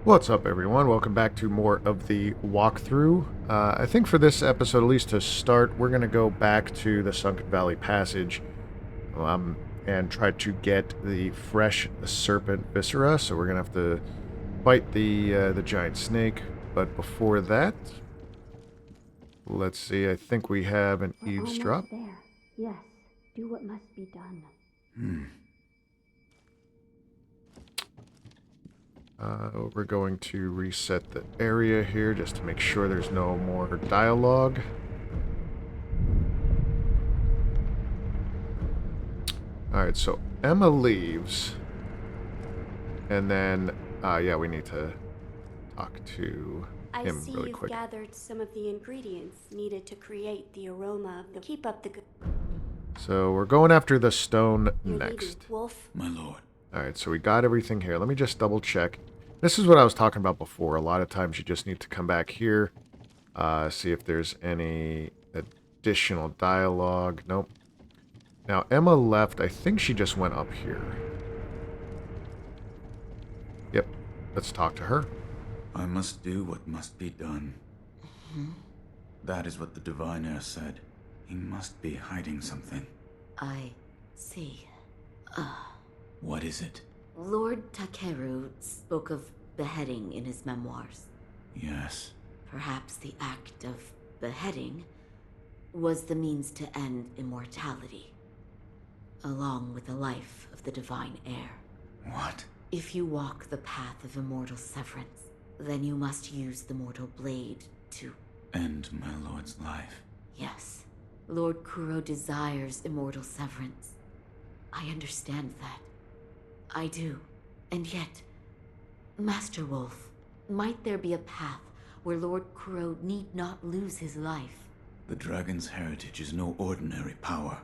What's up, everyone? Welcome back to more of the walkthrough. I think for this episode, at least to start, we're going to go back to the Sunken Valley Passage and try to get the fresh serpent viscera. So we're going to have to fight the giant snake. But before that, let's see. I think we have an eavesdrop. Almost there. Yes, do what must be done. We're going to reset the area here just to make sure there's no more dialogue. Alright, so Emma leaves. And then, yeah, we need to talk to him really quick. I see you've gathered some of the ingredients needed to create the aroma of the... Keep up the good... So we're going after the stone next. Wolf. My lord. Alright, so we got everything here. Let me just double check. This is what I was talking about before. A lot of times you just need to come back here, see if there's any additional dialogue. Nope. Now, Emma left. I think she just went up here. Yep. Let's talk to her. I must do what must be done. That is what the divine heir said. He must be hiding something. I see. What is it? Lord Takeru spoke of beheading in his memoirs. Yes. Perhaps the act of beheading was the means to end immortality, along with the life of the divine heir. What? If you walk the path of immortal severance, then you must use the mortal blade to... End my lord's life. Yes. Lord Kuro desires immortal severance. I understand that. I do. And yet, Master Wolf, might there be a path where Lord Kuro need not lose his life? The dragon's heritage is no ordinary power.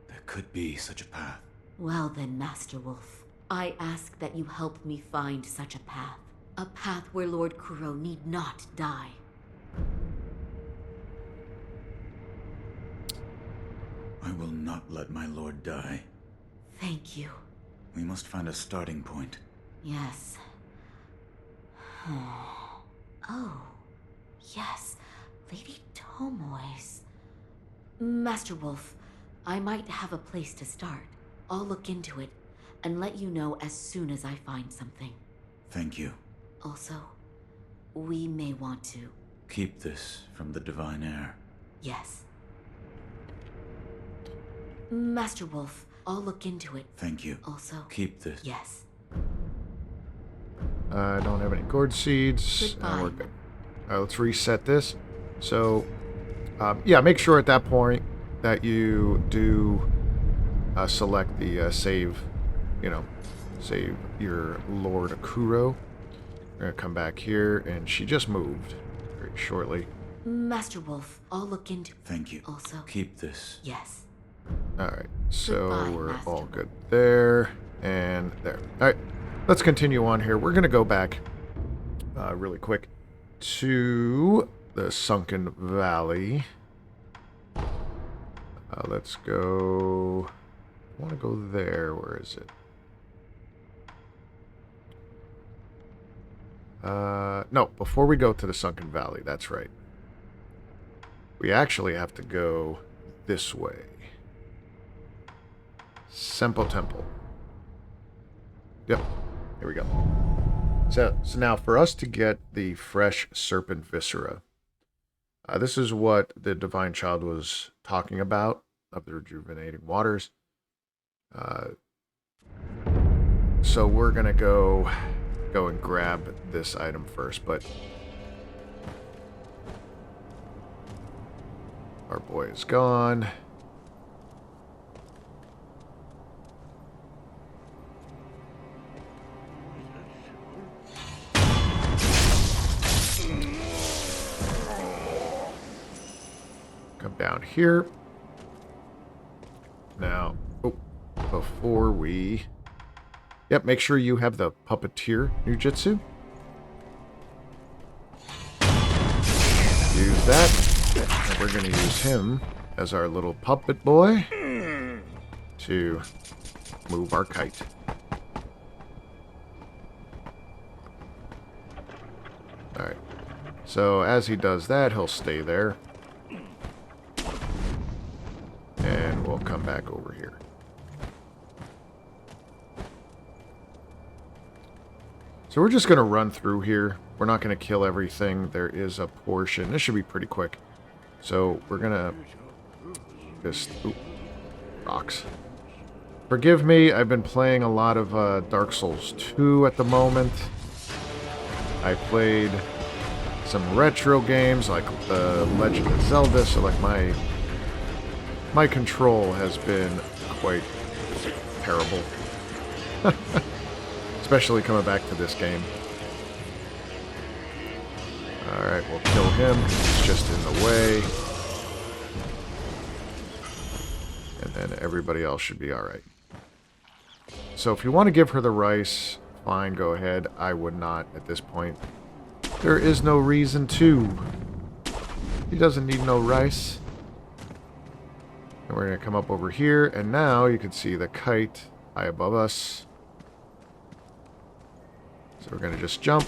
There could be such a path. Well then, Master Wolf, I ask that you help me find such a path. A path where Lord Kuro need not die. I will not let my lord die. Thank you. We must find a starting point. Yes. Oh, yes. Lady Tomoe's. Master Wolf, I might have a place to start. I'll look into it and let you know as soon as I find something. Thank you. Also, we may want to... Keep this from the divine heir. Yes. Master Wolf, I'll look into it. Thank you. Also... Keep this. Yes. I don't have any gourd seeds. Goodbye. We're good. Let's reset this. So, yeah, make sure at that point that you do select the save your Lord Kuro. We're going to come back here, and she just moved very shortly. Master Wolf, I'll look into... Thank you. Also... Keep this. Yes. Alright, so Goodbye, we're Master. all good there, and there. Alright, let's continue on here. We're going to go back really quick to the Sunken Valley. Let's go... I want to go there. Where is it? No, before we go to the Sunken Valley, that's right. We actually have to go this way. Senpou Temple. Yep, here we go. So now for us to get the fresh serpent viscera, this is what the Divine Child was talking about, of the rejuvenating waters. So we're gonna go and grab this item first, but our boy is gone. Come down here. Now, before we... Yep, make sure you have the puppeteer Nujutsu. Use that. And we're going to use him as our little puppet boy to move our kite. Alright. So as he does that, he'll stay there. And we'll come back over here. So we're just going to run through here. We're not going to kill everything. There is a portion. This should be pretty quick. So we're going to just... Ooh, rocks. Forgive me, I've been playing a lot of Dark Souls 2 at the moment. I played some retro games like The Legend of Zelda, so like my control has been quite terrible. Especially coming back to this game. Alright, we'll kill him. He's just in the way. And then everybody else should be alright. So if you want to give her the rice, fine, go ahead. I would not at this point. There is no reason to. He doesn't need no rice. And we're going to come up over here, and now you can see the kite high above us. So we're going to just jump,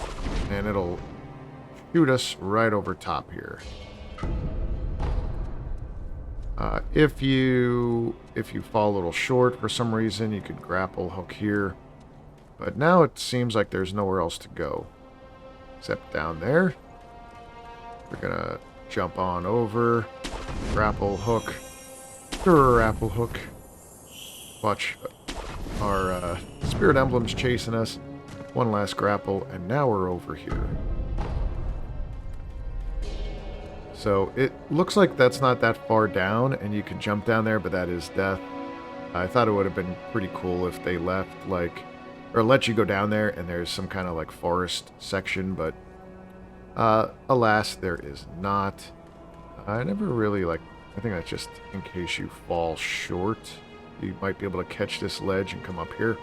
and it'll shoot us right over top here. If you fall a little short for some reason, you could grapple hook here. But now it seems like there's nowhere else to go. Except down there. We're going to jump on over. Grapple hook. Grapple hook. Watch our spirit emblems chasing us. One last grapple, and now we're over here. So it looks like that's not that far down, and you can jump down there, but that is death. I thought it would have been pretty cool if they left, like, or let you go down there, and there's some kind of, like, forest section, but alas, there is not. I never really, like, I think that's just in case you fall short. You might be able to catch this ledge and come up here.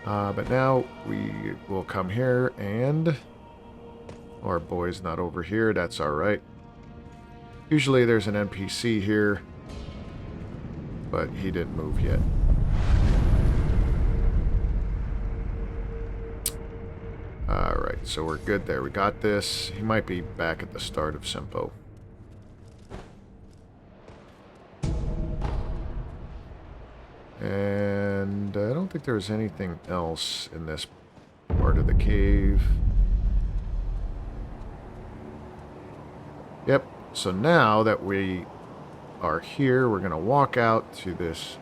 But now we will come here, and our boy's not over here. That's alright. Usually there's an NPC here, but he didn't move yet. Alright, so we're good there. We got this. He might be back at the start of Senpou. And I don't think there's anything else in this part of the cave. Yep. So now that we are here, we're going to walk out to this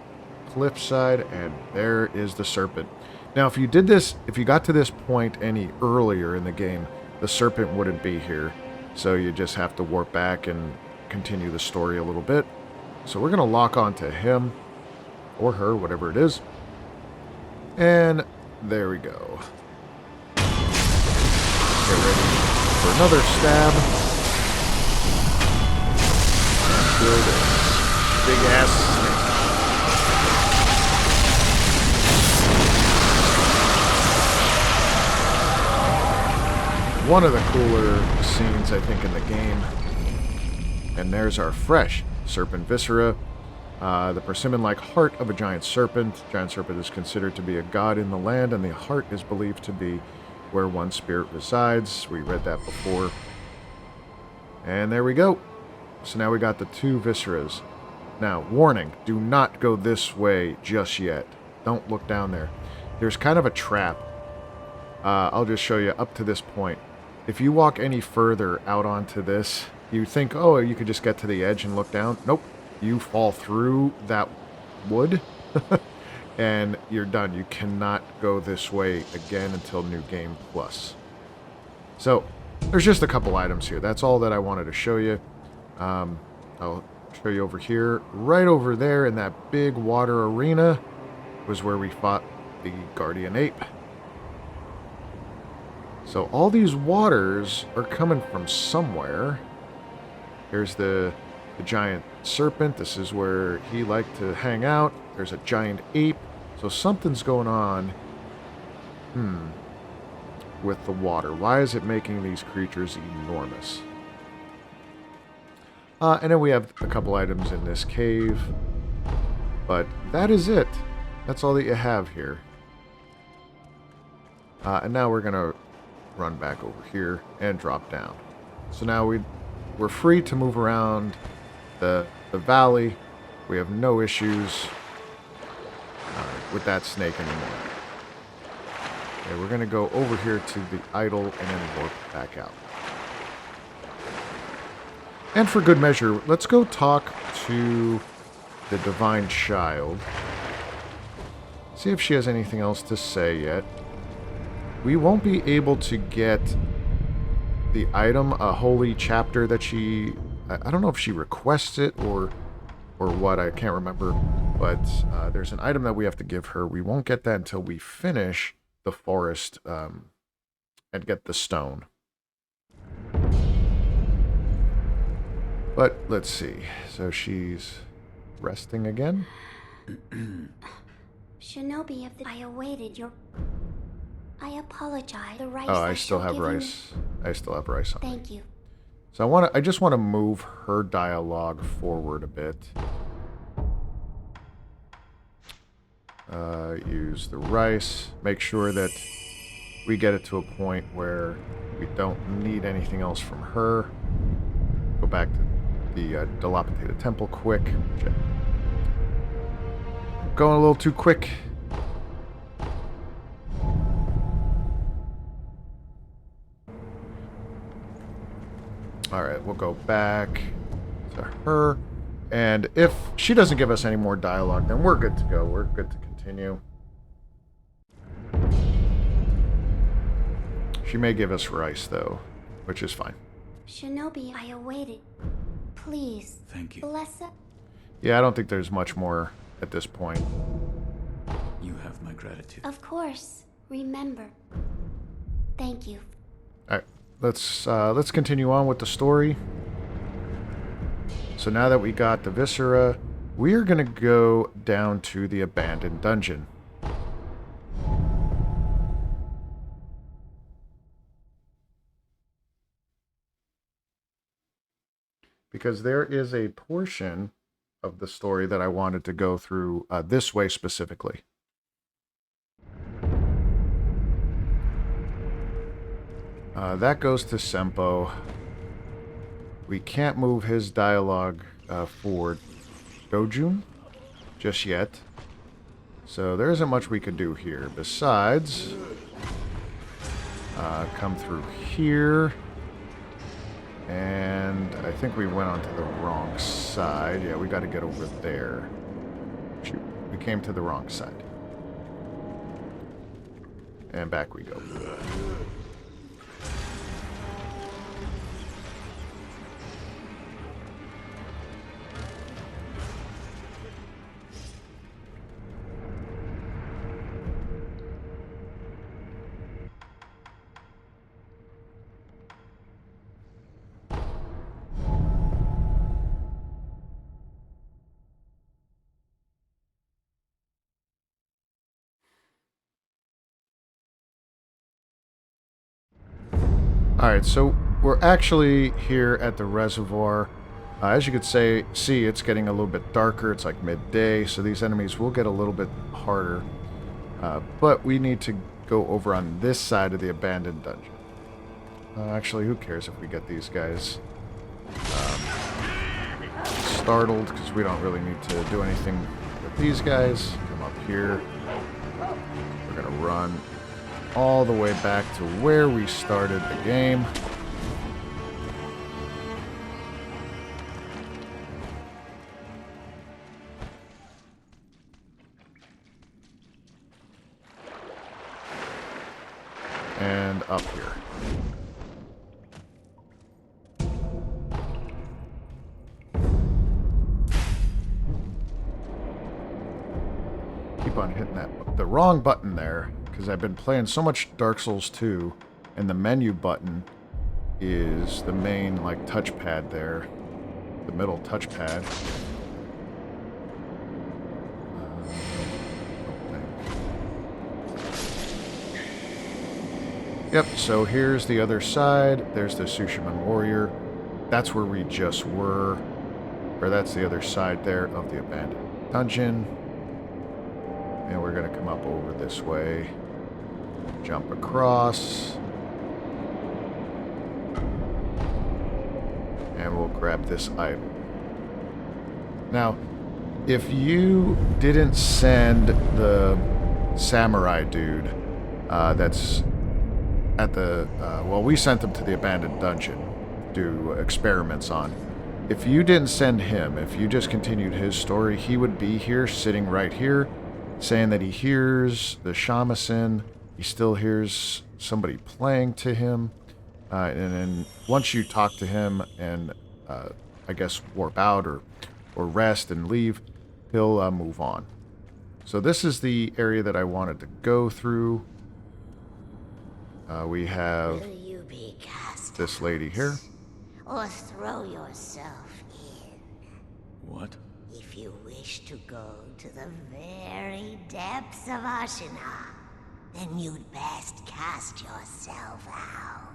cliffside, and there is the serpent. Now, if you did this, if you got to this point any earlier in the game, the serpent wouldn't be here. So you just have to warp back and continue the story a little bit. So we're going to lock onto him. Or her, whatever it is. And there we go. Get ready for another stab. And good. Big ass snake. One of the cooler scenes, I think, in the game. And there's our fresh serpent viscera. The persimmon-like heart of a giant serpent. Giant serpent is considered to be a god in the land, and the heart is believed to be where one spirit resides. We read that before. And there we go. So now we got the two visceras. Now, warning, do not go this way just yet. Don't look down there. There's kind of a trap. I'll just show you up to this point. If you walk any further out onto this, you think, oh, you could just get to the edge and look down. Nope. You fall through that wood, and you're done. You cannot go this way again until New Game Plus. So, there's just a couple items here. That's all that I wanted to show you. I'll show you over here. Right over there in that big water arena was where we fought the Guardian Ape. So all these waters are coming from somewhere. Here's the giant serpent. This is where he liked to hang out. There's a giant ape. So something's going on with the water. Why is it making these creatures enormous? And then we have a couple items in this cave. But that is it. That's all that you have here. And now we're going to run back over here and drop down. So now we're free to move around the valley. We have no issues with that snake anymore. Okay, we're going to go over here to the idol and then warp back out. And for good measure, let's go talk to the Divine Child. See if she has anything else to say yet. We won't be able to get the item, a holy chapter that she... I don't know if she requests it or what, I can't remember. But there's an item that we have to give her. We won't get that until we finish the forest and get the stone. But let's see. So she's resting again. Shinobi of the... I awaited your... I apologize. The rice Oh, I still have shall give rice. I still have rice on. Thank you. So I just want to move her dialogue forward a bit. Use the rice. Make sure that we get it to a point where we don't need anything else from her. Go back to the dilapidated temple quick. Going a little too quick. Alright, we'll go back to her. And if she doesn't give us any more dialogue, then we're good to go. We're good to continue. She may give us rice, though, which is fine. Shinobi, I awaited. Please. Thank you. Bless it. Yeah, I don't think there's much more at this point. You have my gratitude. Of course. Remember. Thank you. Alright, let's continue on with the story. So now that we got the viscera, we are going to go down to the abandoned dungeon. Because there is a portion of the story that I wanted to go through this way specifically. That goes to Senpou. We can't move his dialogue forward Dojun just yet. So there isn't much we could do here. Besides, come through here. And I think we went onto the wrong side. Yeah, we got to get over there. Shoot, we came to the wrong side. And back we go. Alright, so we're actually here at the reservoir. As you could see, it's getting a little bit darker. It's like midday, so these enemies will get a little bit harder. But we need to go over on this side of the abandoned dungeon. Actually, who cares if we get these guys startled, because we don't really need to do anything with these guys. Come up here. We're going to run all the way back to where we started the game. And up here. Keep on hitting the wrong button there. Because I've been playing so much Dark Souls 2, and the menu button is the main, like, touchpad there. The middle touchpad. Yep, so here's the other side. There's the Tsushiman Warrior. That's where we just were. Or that's the other side there of the abandoned dungeon. And we're going to come up over this way. Jump across. and we'll grab this idol. Now, if you didn't send the samurai dude that's at the... well, we sent him to the abandoned dungeon to do experiments on. If you didn't send him, if you just continued his story, he would be here, sitting right here, saying that he hears the shamisen, he still hears somebody playing to him, and then once you talk to him and, I guess, warp out or rest and leave, he'll move on. So this is the area that I wanted to go through. We have Will you be cast this lady here. or throw yourself in? What? If you wish to go to the very depths of Ashina, then you'd best cast yourself out.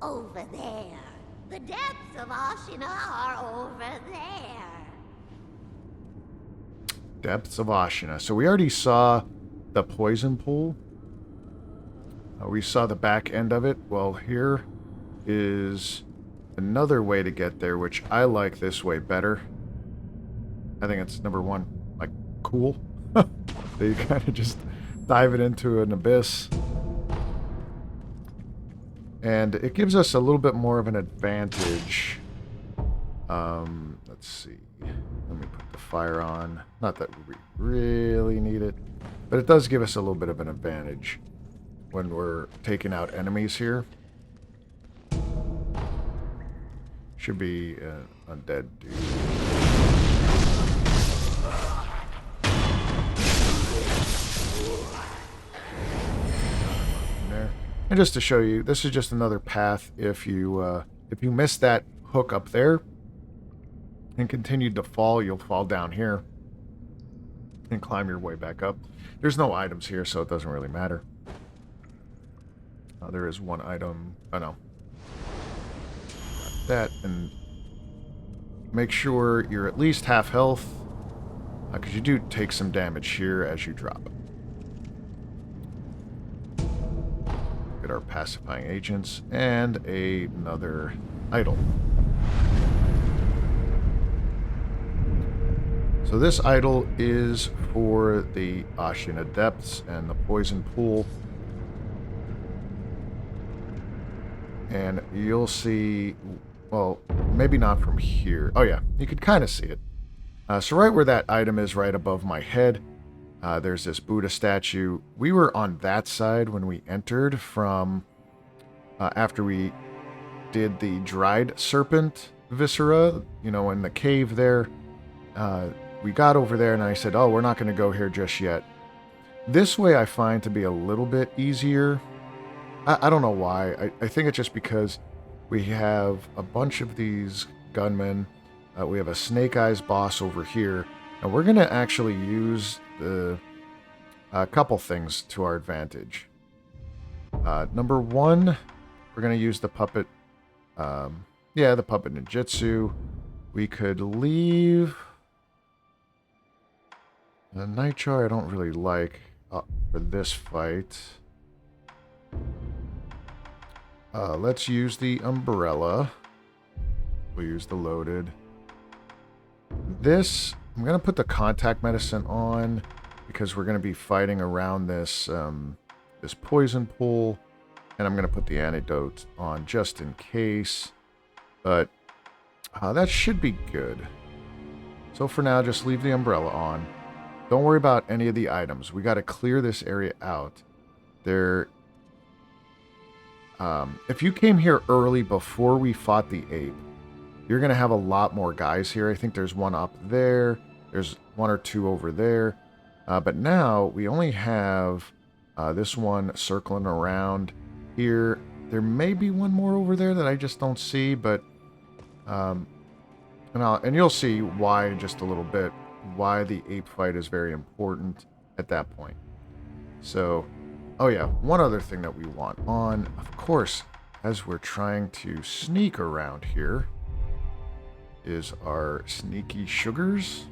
Over there. The depths of Ashina are over there. Depths of Ashina. So we already saw the poison pool. We saw the back end of it. Well, here is another way to get there, which I like this way better. I think it's number one, like, cool. They kind of just dive it into an abyss. And it gives us a little bit more of an advantage. Let's see. Let me put the fire on. Not that we really need it, but it does give us a little bit of an advantage when we're taking out enemies here. Should be an undead dude. There. And just to show you, this is just another path. If you miss that hook up there and continued to fall, you'll fall down here and climb your way back up. There's no items here, so it doesn't really matter. There is one item. Oh no. That, and make sure you're at least half health, because you do take some damage here as you drop. Get our pacifying agents and another idol. So this idol is for the Ashina Depths and the poison pool. And you'll see, well, maybe not from here. Oh yeah, you could kind of see it. So right where that item is, right above my head, there's this Buddha statue. We were on that side when we entered from, after we did the dried serpent viscera, you know, in the cave there. We got over there and I said, oh, we're not going to go here just yet. This way I find to be a little bit easier. I don't know why. I think it's just because we have a bunch of these gunmen. We have a Snake Eyes boss over here. And we're going to actually use the couple things to our advantage. Number one, we're going to use the puppet. The puppet ninjutsu. We could leave the Nitro I don't really like for this fight. Let's use the umbrella. We'll use the loaded. This, I'm going to put the contact medicine on because we're going to be fighting around this this poison pool, and I'm going to put the antidote on just in case. But that should be good. So for now, just leave the umbrella on. Don't worry about any of the items. We got to clear this area out. If you came here early before we fought the ape, you're going to have a lot more guys here. I think there's one up there. There's one or two over there. But now we only have this one circling around here. There may be one more over there that I just don't see, but and you'll see why in just a little bit, why the ape fight is very important at that point. So, oh yeah, one other thing that we want on, of course, as we're trying to sneak around here, is our sneaky sugars.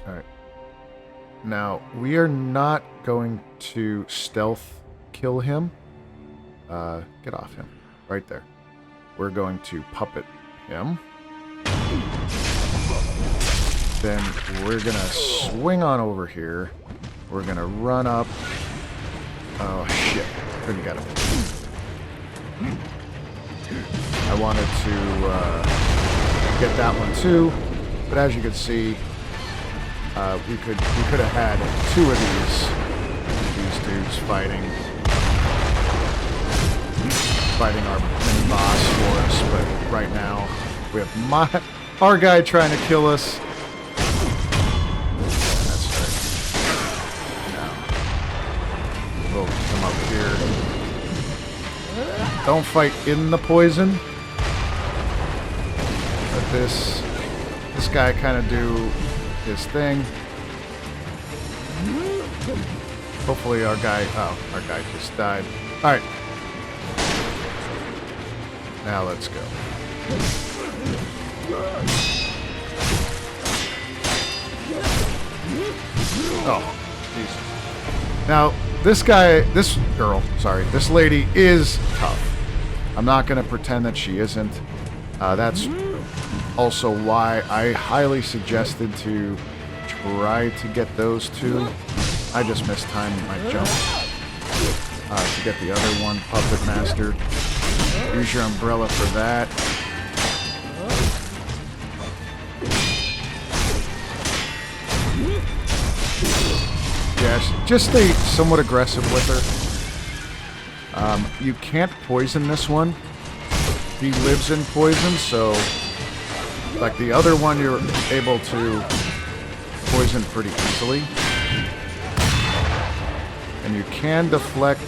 Alright. Now, we are not going to stealth kill him. Get off him. Right there. We're going to puppet him. Then we're going to swing on over here. We're going to run up. Oh, shit. Couldn't get him. I wanted to get that one too, but as you can see, we could have had two of these dudes fighting our mini boss for us, but right now we have our guy trying to kill us. That's right. Now we'll come up here. Don't fight in the poison. Let this guy kind of do his thing. Hopefully our guy just died. All right. Now let's go. Oh, Jesus. Now, this lady is tough. I'm not going to pretend that she isn't. That's also why I highly suggested to try to get those two. I just mistimed my jump to get the other one, Puppet Master. Use your umbrella for that. Yeah, just stay somewhat aggressive with her. You can't poison this one. He lives in poison, so like the other one you're able to poison pretty easily. And you can deflect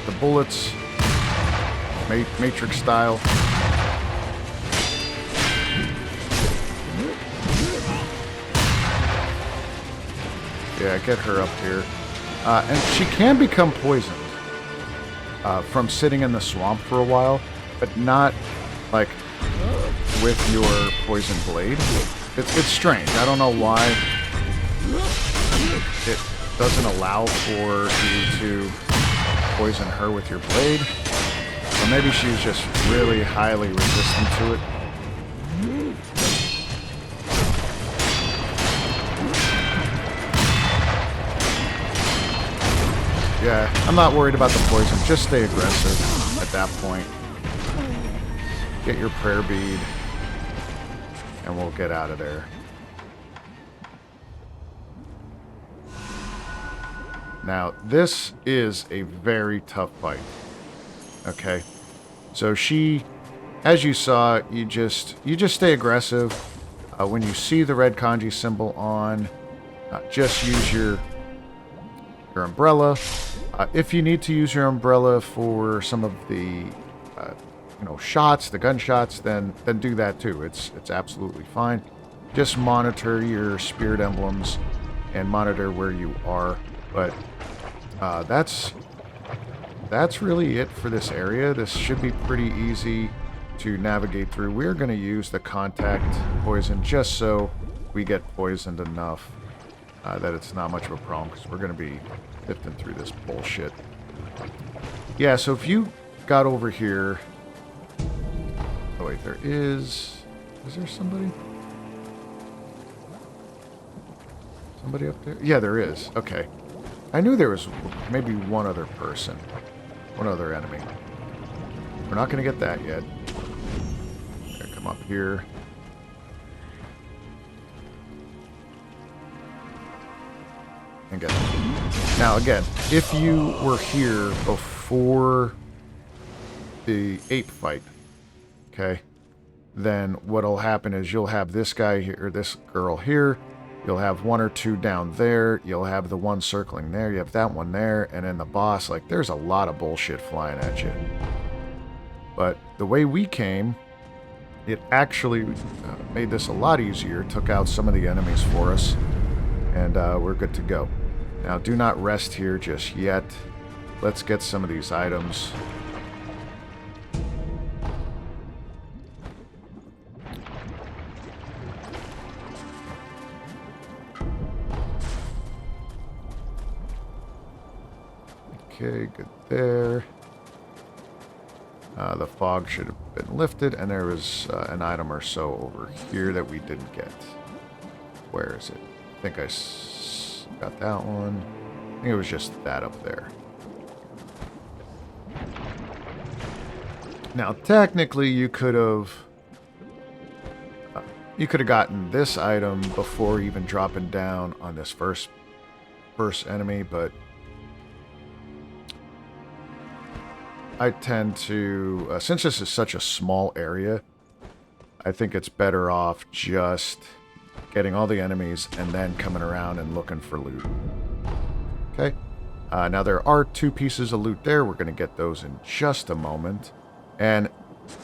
the bullets, Matrix style. Yeah, get her up here. And she can become poisoned from sitting in the swamp for a while, but not like with your poison blade. It's strange. I don't know why it doesn't allow for you to poison her with your blade. Or maybe she's just really highly resistant to it. Yeah, I'm not worried about the poison. Just stay aggressive at that point. Get your prayer bead, and we'll get out of there. Now, this is a very tough fight. Okay, so as you saw, you just stay aggressive. When you see the red kanji symbol on, just use your umbrella. If you need to use your umbrella for some of the shots, the gunshots, then do that too. It's absolutely fine. Just monitor your spirit emblems and monitor where you are. But that's really it for this area. This should be pretty easy to navigate through. We're going to use the contact poison just so we get poisoned enough that it's not much of a problem, because we're going to be sifting through this bullshit. Yeah, so if you got over here... Oh wait, there is... Is there somebody? Somebody up there? Yeah, there is. Okay. I knew there was maybe one other person. One other enemy. We're not going to get that yet. Gonna come up here. And get them. Now again, if you were here before the ape fight, okay, then what'll happen is you'll have this guy here, or this girl here, you'll have one or two down there, you'll have the one circling there, you have that one there, and then the boss, like, there's a lot of bullshit flying at you. But the way we came, it actually made this a lot easier, took out some of the enemies for us, and we're good to go. Now, do not rest here just yet. Let's get some of these items. Okay, good there. The fog should have been lifted, and there was an item or so over here that we didn't get. Where is it? I think I got that one. I think it was just that up there. Now, technically, you could have gotten this item before even dropping down on this first enemy, but I tend to, since this is such a small area, I think it's better off just getting all the enemies and then coming around and looking for loot. Okay. Now there are 2 pieces of loot there. We're going to get those in just a moment. And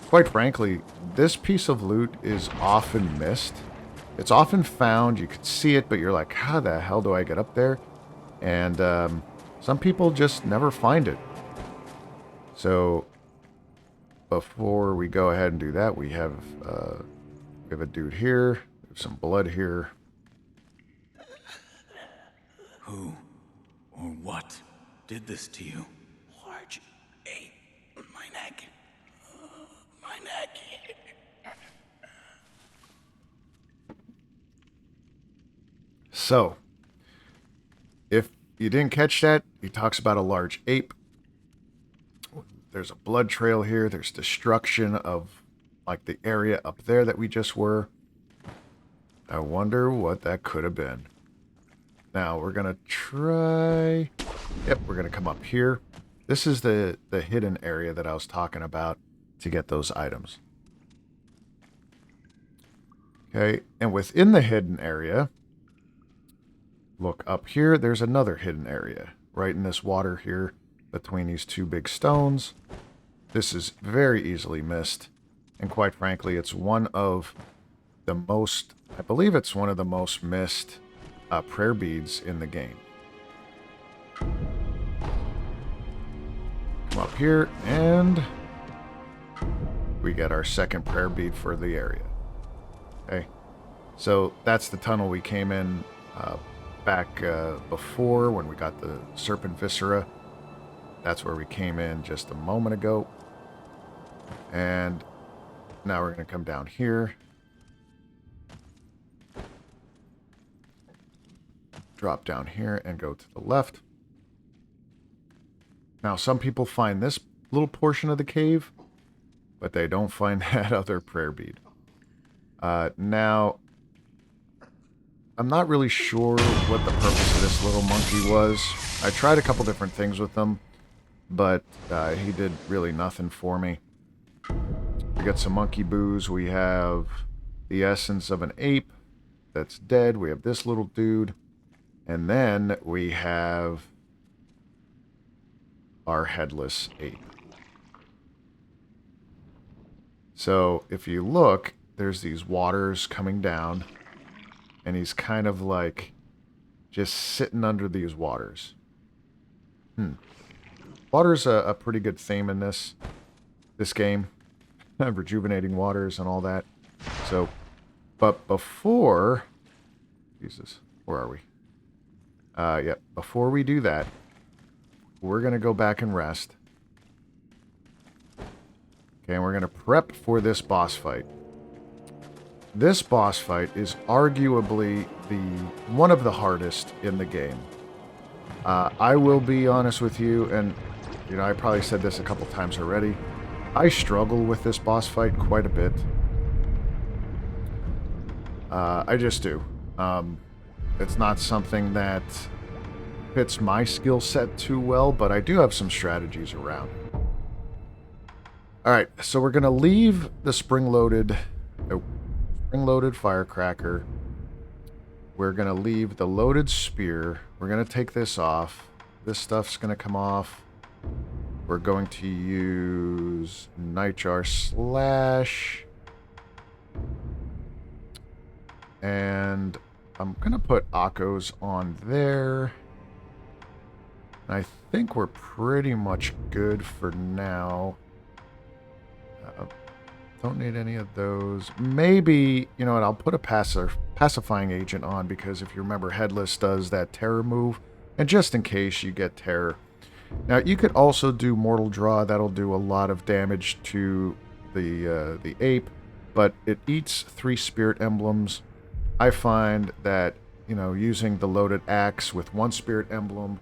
quite frankly, this piece of loot is often missed. It's often found. You can see it, but you're like, how the hell do I get up there? And some people just never find it. So before we go ahead and do that, we have a dude here. We have some blood here. Who or what did this to you? Large ate my neck. My neck. So, if you didn't catch that, he talks about a large ape. There's a blood trail here. There's destruction of, like, the area up there that we just were. I wonder what that could have been. Now, we're going to try... Yep, we're going to come up here. This is the hidden area that I was talking about to get those items. Okay, and within the hidden area, look up here, there's another hidden area. Right in this water here, between these 2 big stones. This is very easily missed. And quite frankly, it's one of the most... I believe it's one of the most missed prayer beads in the game. Come up here, and we get our second prayer bead for the area. Okay, so that's the tunnel we came in back before when we got the serpent viscera. That's where we came in just a moment ago. And now we're going to come down here. Drop down here and go to the left. Now, some people find this little portion of the cave, but they don't find that other prayer bead. Now, I'm not really sure what the purpose of this little monkey was. I tried a couple different things with him, but he did really nothing for me. We got some monkey boos. We have the essence of an ape that's dead. We have this little dude. And then we have our headless ape. So if you look, there's these waters coming down. And he's kind of like just sitting under these waters. Water's a pretty good theme in this game. Rejuvenating waters and all that. So, but before... Jesus, where are we? Yep, before we do that, we're going to go back and rest. Okay, and we're going to prep for this boss fight. This boss fight is arguably one of the hardest in the game. I will be honest with you, and you know, I probably said this a couple times already. I struggle with this boss fight quite a bit. I just do. It's not something that fits my skill set too well, but I do have some strategies around. Alright, so we're going to leave the spring-loaded firecracker. We're going to leave the loaded spear. We're going to take this off. This stuff's going to come off. We're going to use Nightjar Slash. And I'm going to put Akko's on there. I think we're pretty much good for now. Don't need any of those. Maybe, you know what, I'll put a pacifying agent on, because if you remember, Headless does that terror move. And just in case you get terror. Now, you could also do Mortal Draw. That'll do a lot of damage to the ape, but it eats 3 spirit emblems. I find that, you know, using the loaded axe with 1 spirit emblem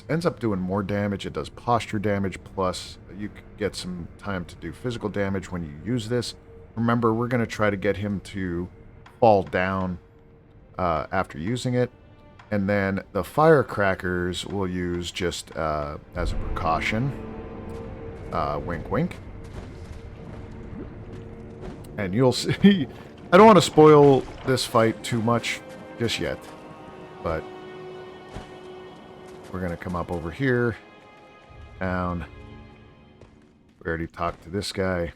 ends up doing more damage. It does posture damage, plus you get some time to do physical damage when you use this. Remember, we're going to try to get him to fall down after using it. And then the firecrackers we'll use just as a precaution. Wink, wink. And you'll see... I don't want to spoil this fight too much just yet. But we're going to come up over here. Down. We already talked to this guy.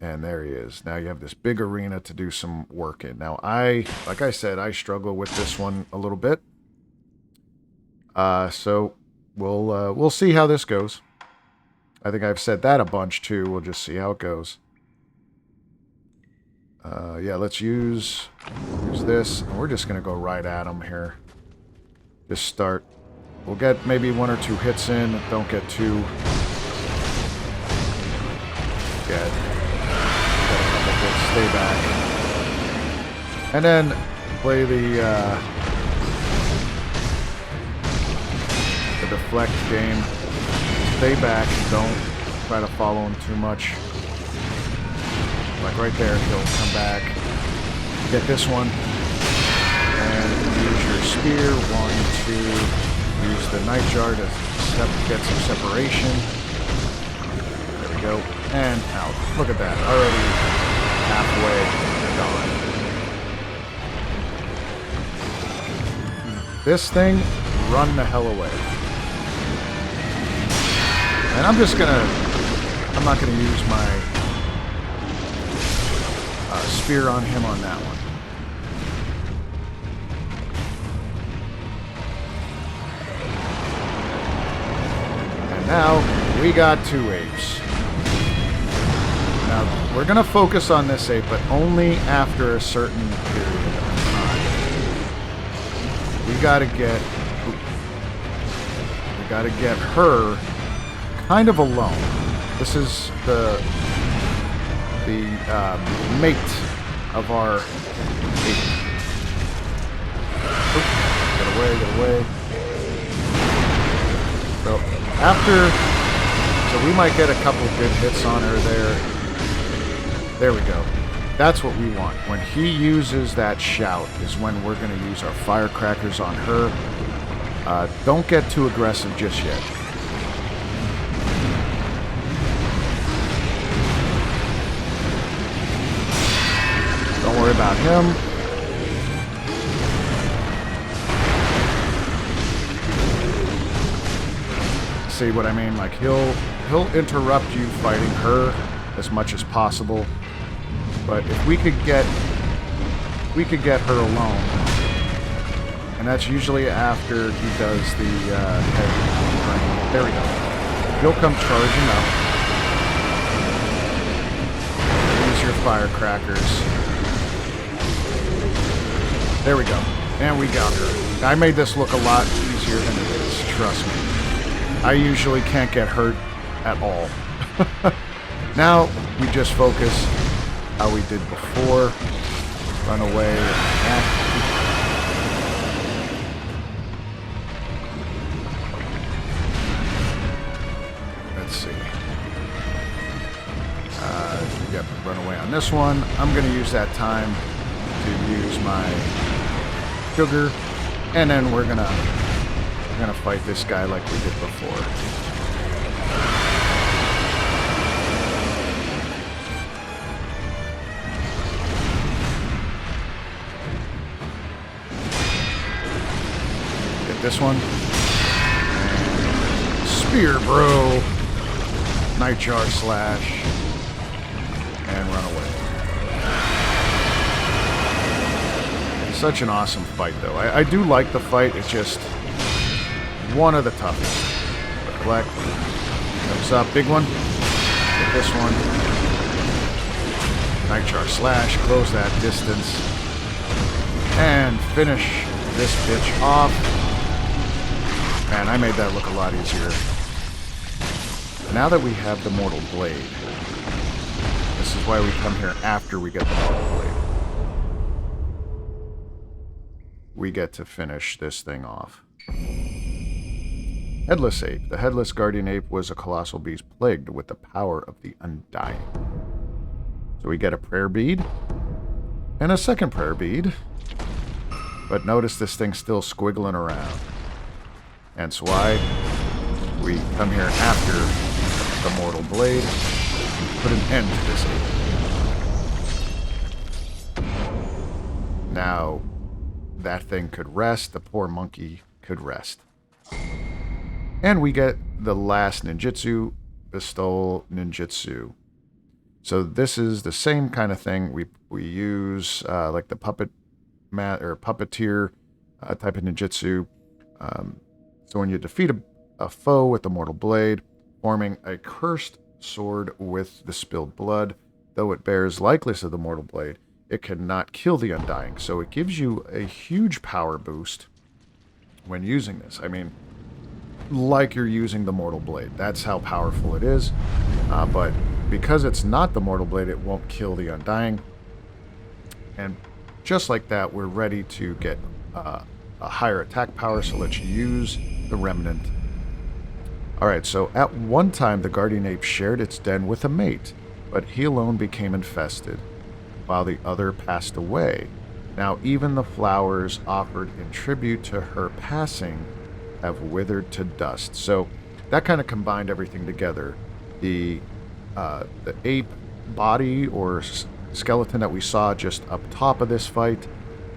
And there he is. Now you have this big arena to do some work in. Now like I said, I struggle with this one a little bit. So we'll see how this goes. I think I've said that a bunch too. We'll just see how it goes. Yeah, let's use this. And we're just going to go right at him here. Just start. We'll get maybe 1 or 2 hits in. Don't get too... Stay back. And then play the deflect game. Stay back. Don't try to follow him too much. Like right there, he'll come back. Get this one. And use your spear. 1, 2. Use the night jar to get some separation. There we go. And out. Look at that. Already halfway gone. This thing, run the hell away. And I'm not gonna use my spear on him on that one. And now we got 2 apes. Now, we're going to focus on this ape, but only after a certain period of time. We got to get her kind of alone. This is the mate of our ape. Get away. So we might get a couple good hits on her there. There we go. That's what we want. When he uses that shout is when we're going to use our firecrackers on her. Don't get too aggressive just yet. Don't worry about him. See what I mean? Like he'll interrupt you fighting her as much as possible. But if we could get her alone, and that's usually after he does the head. There we go. He'll come charging up. Use your firecrackers. There we go. And we got her. I made this look a lot easier than it is, trust me. I usually can't get hurt at all. Now, we just focus how we did before. Run away. Let's see. Yep, run away on this one. I'm going to use that time to use my sugar. And then we're gonna fight this guy like we did before. This one. And spear, bro. Nightjar slash. And run away. Such an awesome fight, though. I do like the fight. It's just one of the toughest. Black comes up. Big one. Get this one. Nightjar slash. Close that distance. And finish this bitch off. Man, I made that look a lot easier. Now that we have the Mortal Blade, this is why we come here after we get the Mortal Blade. We get to finish this thing off. Headless Ape. The Headless Guardian Ape was a colossal beast plagued with the power of the Undying. So we get a prayer bead, and a second prayer bead. But notice this thing's still squiggling around. Hence why we come here after the Mortal Blade and put an end to this ape. Now, that thing could rest. The poor monkey could rest. And we get the last ninjutsu, Bestol Ninjutsu. So this is the same kind of thing. We use like the puppeteer type of ninjutsu. So when you defeat a foe with the Mortal Blade, forming a cursed sword with the spilled blood, though it bears likeness of the Mortal Blade, it cannot kill the Undying. So it gives you a huge power boost when using this. I mean, like you're using the Mortal Blade. That's how powerful it is. But because it's not the Mortal Blade, it won't kill the Undying. And just like that, we're ready to get a higher attack power, so let's use the Remnant. Alright, so at one time the Guardian Ape shared its den with a mate, but he alone became infested, while the other passed away. Now even the flowers offered in tribute to her passing have withered to dust. So that kind of combined everything together. The ape body or skeleton that we saw just up top of this fight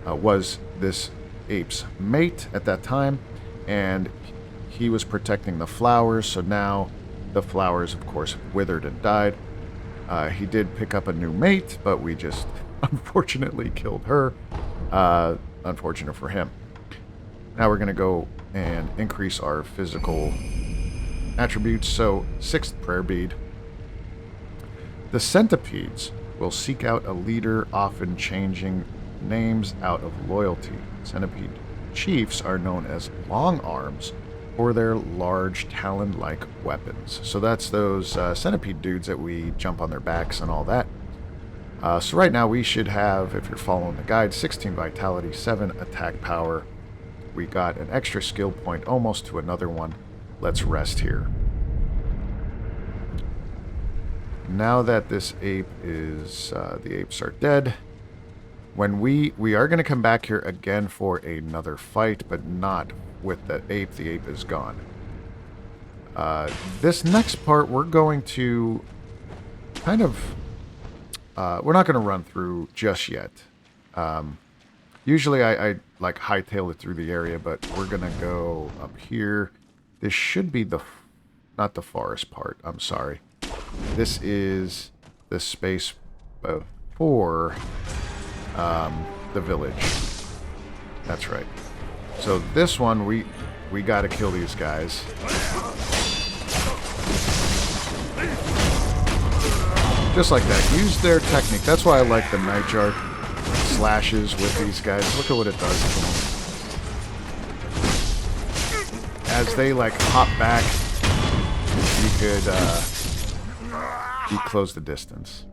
was this ape's mate at that time, and he was protecting the flowers, so now the flowers, of course, withered and died. He did pick up a new mate, but we just unfortunately killed her. Unfortunate for him. Now we're going to go and increase our physical attributes. So, 6th prayer bead. The centipedes will seek out a leader, often changing names out of loyalty. Centipede chiefs are known as long arms for their large talon-like weapons. So that's those centipede dudes that we jump on their backs and all that. So right now we should have, if you're following the guide, 16 vitality, 7 attack power. We got an extra skill point almost to another one. Let's rest here. Now that this ape is, the apes are dead, when we are going to come back here again for another fight, but not with the ape. The ape is gone. This next part we're going to kind of, we're not going to run through just yet. Usually I like hightail it through the area, but we're going to go up here. This should be not the forest part, I'm sorry. This is the space before the village. That's right. So this one, we got to kill these guys. Just like that. Use their technique. That's why I like the Nightjar slashes with these guys. Look at what it does to them. As they like hop back, you could close the distance.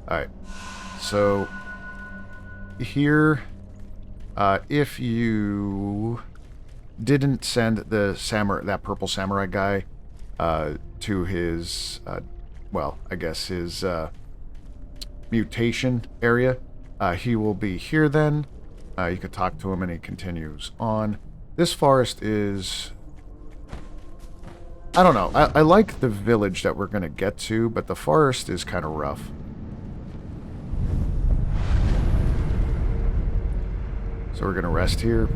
Alright. So here, if you didn't send that purple samurai guy to his well, I guess his mutation area, he will be here then. You could talk to him and he continues on. This forest is, I don't know. I like the village that we're going to get to, but the forest is kind of rough. So we're going to rest here.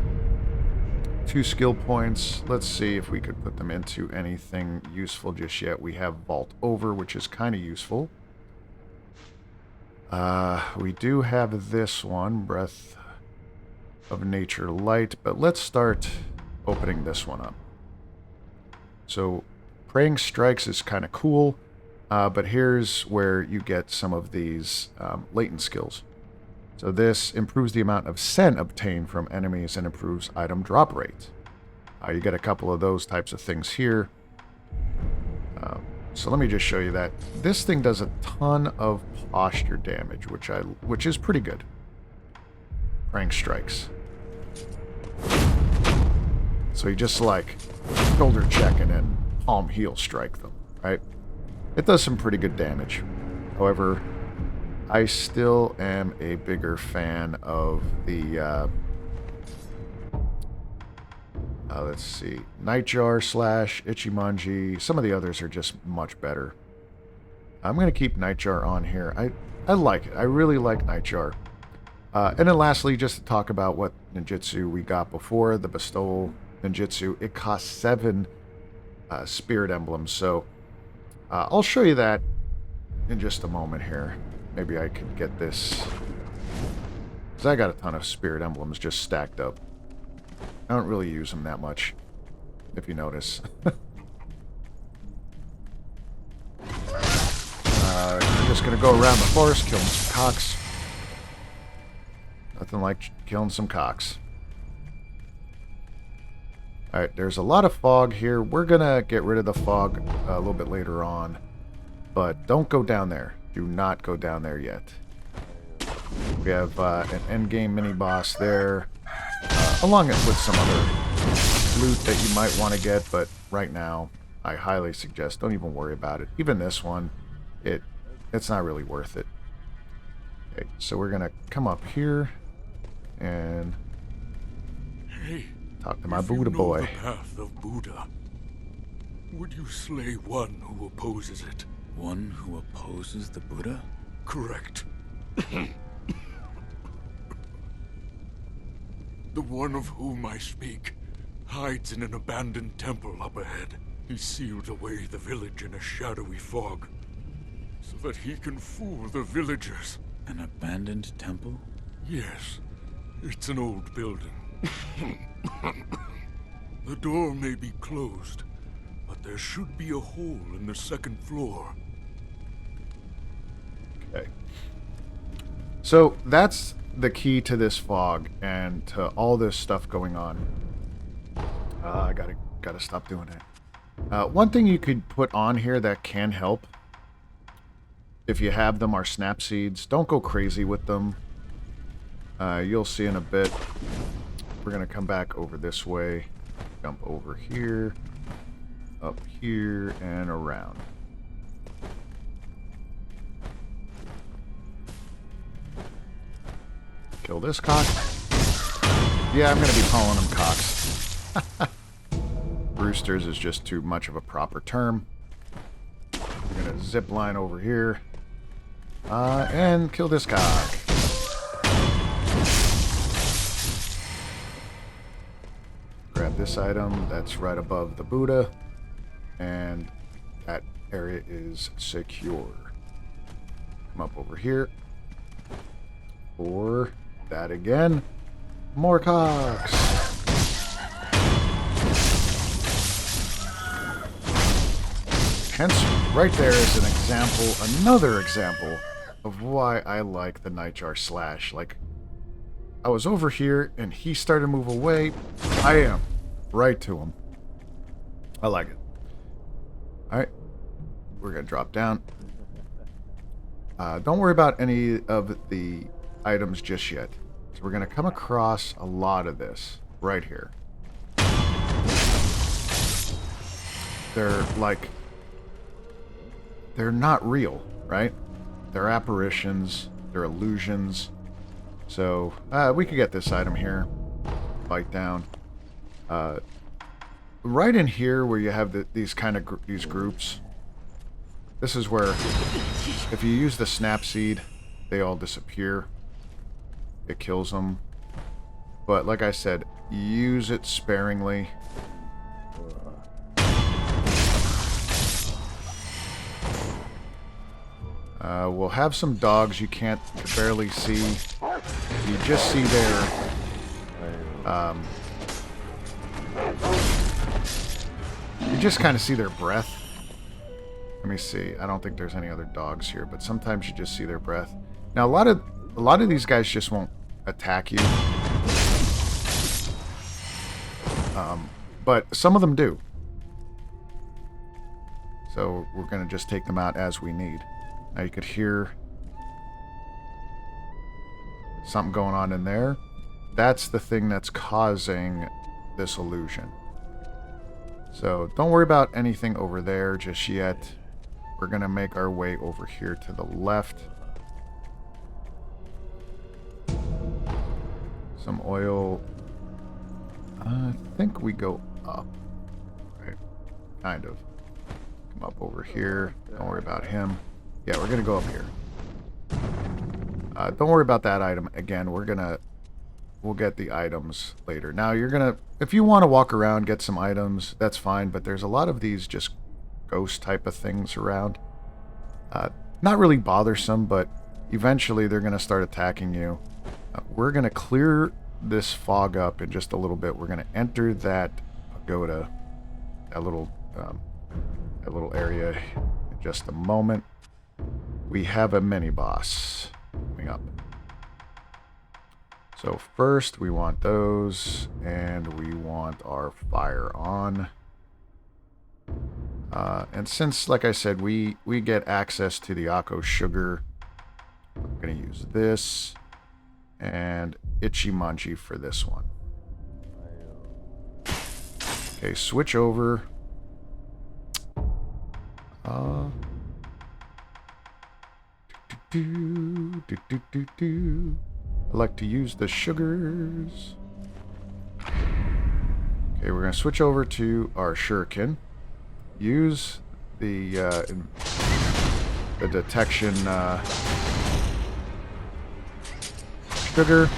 2 skill points. Let's see if we could put them into anything useful just yet. We have Vault Over, which is kind of useful. We do have this one, Breath of Nature Light, but let's start opening this one up. So, Praying Strikes is kind of cool, but here's where you get some of these latent skills. So this improves the amount of scent obtained from enemies and improves item drop rate. You get a couple of those types of things here. So let me just show you that. This thing does a ton of posture damage, which is pretty good. Prank strikes. So you just like shoulder check and then palm heel strike them, right? It does some pretty good damage. However, I still am a bigger fan of the, let's see, Nightjar / Ichimonji. Some of the others are just much better. I'm going to keep Nightjar on here. I like it. I really like Nightjar. And then lastly, just to talk about what ninjutsu we got before, the bestowal ninjutsu. It costs 7 spirit emblems, so I'll show you that in just a moment here. Maybe I can get this, because I got a ton of spirit emblems just stacked up. I don't really use them that much, if you notice. I'm just going to go around the forest, killing some cocks. Nothing like killing some cocks. Alright, there's a lot of fog here. We're going to get rid of the fog a little bit later on. But don't go down there. Do not go down there yet. We have an endgame mini-boss there. Along with some other loot that you might want to get. But right now, I highly suggest don't even worry about it. Even this one, it's not really worth it. Okay, so we're going to come up here and talk to my Buddha boy. The path of Buddha, would you slay one who opposes it? One who opposes the Buddha? Correct. The one of whom I speak hides in an abandoned temple up ahead. He sealed away the village in a shadowy fog so that he can fool the villagers. An abandoned temple? Yes, it's an old building. The door may be closed, but there should be a hole in the 2nd floor. Okay. So that's the key to this fog and to all this stuff going on. I gotta stop doing it. One thing you could put on here that can help, if you have them, are snap seeds. Don't go crazy with them. You'll see in a bit. We're gonna come back over this way, jump over here, up here, and around. Kill this cock. Yeah, I'm gonna be calling them cocks. Roosters is just too much of a proper term. We're gonna zip line over here. And kill this cock. Grab this item that's right above the Buddha. And that area is secure. Come up over here. Or that again. More cocks. Hence, right there is an example, another example of why I like the Nightjar Slash. Like, I was over here and he started to move away. I am right to him. I like it. Alright. We're going to drop down. Don't worry about any of the items just yet. So we're going to come across a lot of this right here. They're like... They're not real, right? They're apparitions. They're illusions. So, we could get this item here. Bite down. Right in here where you have these kind of these groups. This is where, if you use the snap seed, they all disappear. It kills them. But like I said, use it sparingly. We'll have some dogs you can't barely see. You just see their... you just kind of see their breath. Let me see. I don't think there's any other dogs here, but sometimes you just see their breath. Now, a lot of a lot of these guys just won't attack you. But some of them do. So we're going to just take them out as we need. Now you could hear something going on in there. That's the thing that's causing this illusion. So don't worry about anything over there just yet. We're going to make our way over here to the left. Some oil. I think we go up. Right? Kind of. Come up over here. Don't worry about him. Yeah, we're going to go up here. Don't worry about that item. Again, we'll get the items later. Now, you're going to, if you want to walk around, get some items, that's fine, but there's a lot of these just ghost type of things around. Not really bothersome, but eventually they're going to start attacking you. We're going to clear this fog up in just a little bit. We're going to enter that pagoda, that little area in just a moment. We have a mini-boss coming up. So first we want those, and we want our fire on. And since, like I said, we get access to the Akko sugar, I'm going to use this and Itchy Munchy for this one. Okay, switch over. I like to use the sugars. Okay, we're going to switch over to our shuriken. Use the detection sugar.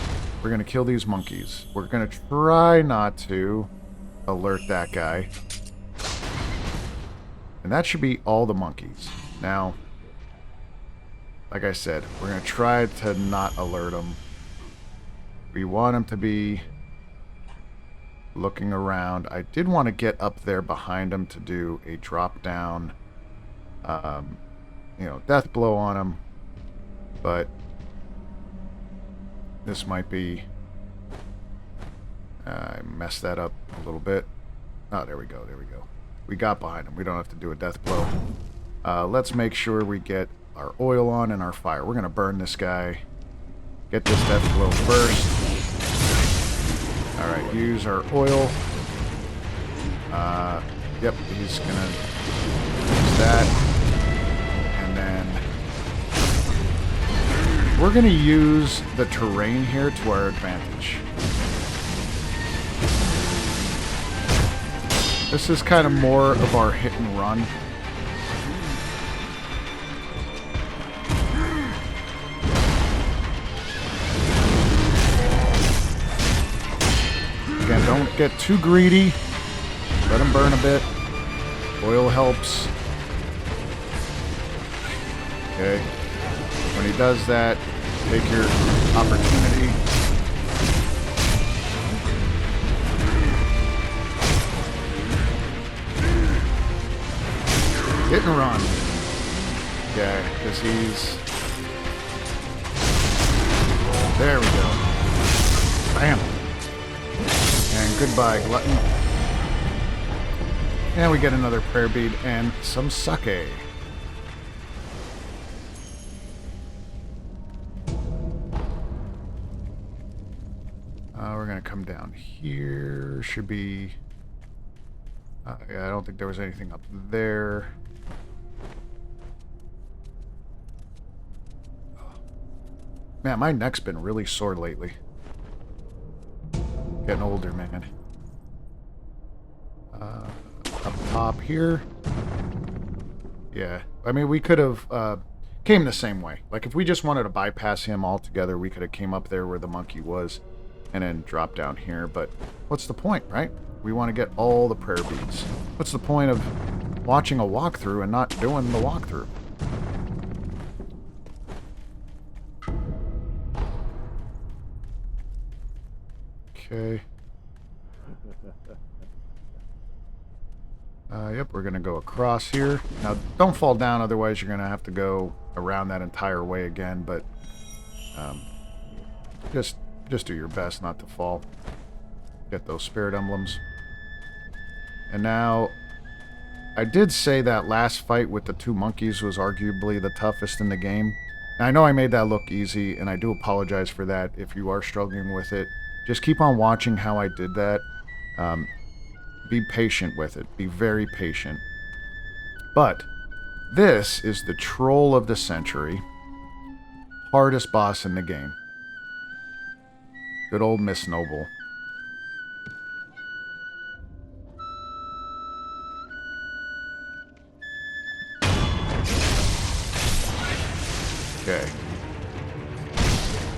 We're going to kill these monkeys. We're going to try not to alert that guy. And that should be all the monkeys. Now, like I said, we're going to try to not alert them. We want them to be looking around. I did want to get up there behind him to do a drop down, death blow on him, but this might be, I messed that up a little bit. Oh, there we go, we got behind him. We don't have to do a death blow. Let's make sure we get our oil on and our fire. We're gonna burn this guy, get this death blow first. Alright, use our oil. Yep, he's gonna use that. And then we're gonna use the terrain here to our advantage. This is kind of more of our hit and run. Again, don't get too greedy. Let him burn a bit. Oil helps. Okay. When he does that, take your opportunity. Hit and run. Yeah, because he's... There we go. Bam. And goodbye, Glutton. And we get another prayer bead and some sake. We're going to come down here. Should be... yeah, I don't think there was anything up there. Man, my neck's been really sore lately. Getting older, man. Up top here. Yeah, I mean, we could have came the same way. Like, if we just wanted to bypass him altogether, we could have came up there where the monkey was and then dropped down here. But what's the point, right? We want to get all the prayer beads. What's the point of watching a walkthrough and not doing the walkthrough? Okay. Yep, we're going to go across here. Now, don't fall down, otherwise you're going to have to go around that entire way again, but Just do your best not to fall. Get those spirit emblems. And now, I did say that last fight with the 2 monkeys was arguably the toughest in the game. Now, I know I made that look easy, and I do apologize for that if you are struggling with it. Just keep on watching how I did that. Be patient with it. Be very patient. But, this is the Troll of the Century. Hardest boss in the game. Good old Miss Noble. Okay.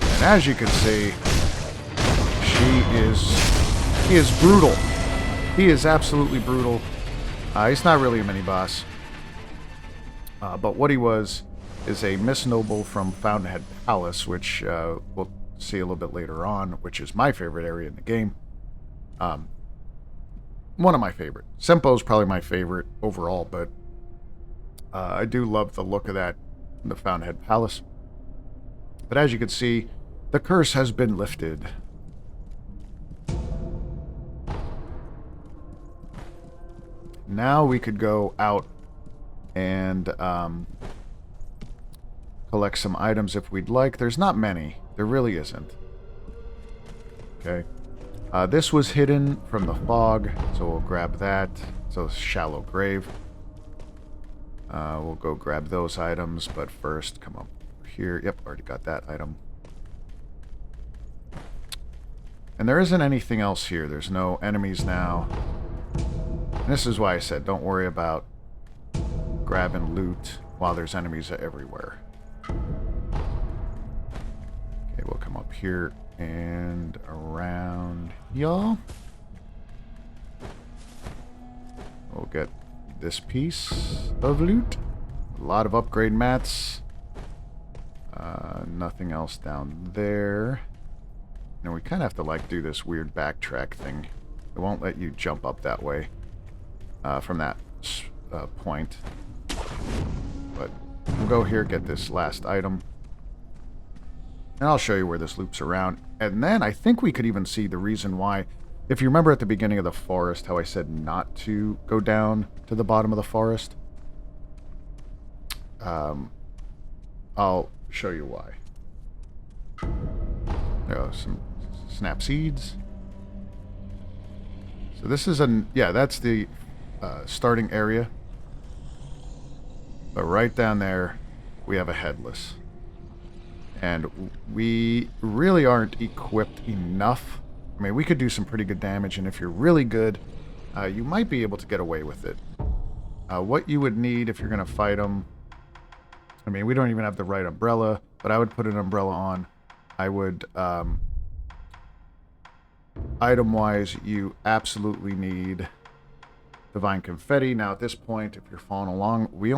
And as you can see, he is brutal. He is absolutely brutal. He's not really a mini-boss. But what he was is a Miss Noble from Fountainhead Palace, which we'll see a little bit later on, which is my favorite area in the game. One of my favorite. Senpou's probably my favorite overall, but I do love the look of that in the Fountainhead Palace. But as you can see, the curse has been lifted. Now we could go out and collect some items if we'd like. There's not many. There really isn't. Okay. This was hidden from the fog, so we'll grab that. So shallow grave. We'll go grab those items, but first, come up here. Yep, already got that item. And there isn't anything else here. There's no enemies now. And this is why I said don't worry about grabbing loot while there's enemies everywhere. Okay, we'll come up here and around y'all. We'll get this piece of loot. A lot of upgrade mats. Nothing else down there. And we kind of have to like do this weird backtrack thing. It won't let you jump up that way from that point. But we'll go here, get this last item. And I'll show you where this loops around. And then I think we could even see the reason why. If you remember at the beginning of the forest how I said not to go down to the bottom of the forest. I'll show you why. There are some snap seeds. So this is that's the starting area. But right down there, we have a headless. And we really aren't equipped enough. I mean, we could do some pretty good damage, and if you're really good, you might be able to get away with it. What you would need if you're going to fight them... I mean, we don't even have the right umbrella, but I would put an umbrella on. I would... item-wise, you absolutely need Divine Confetti. Now, at this point, if you're following along, we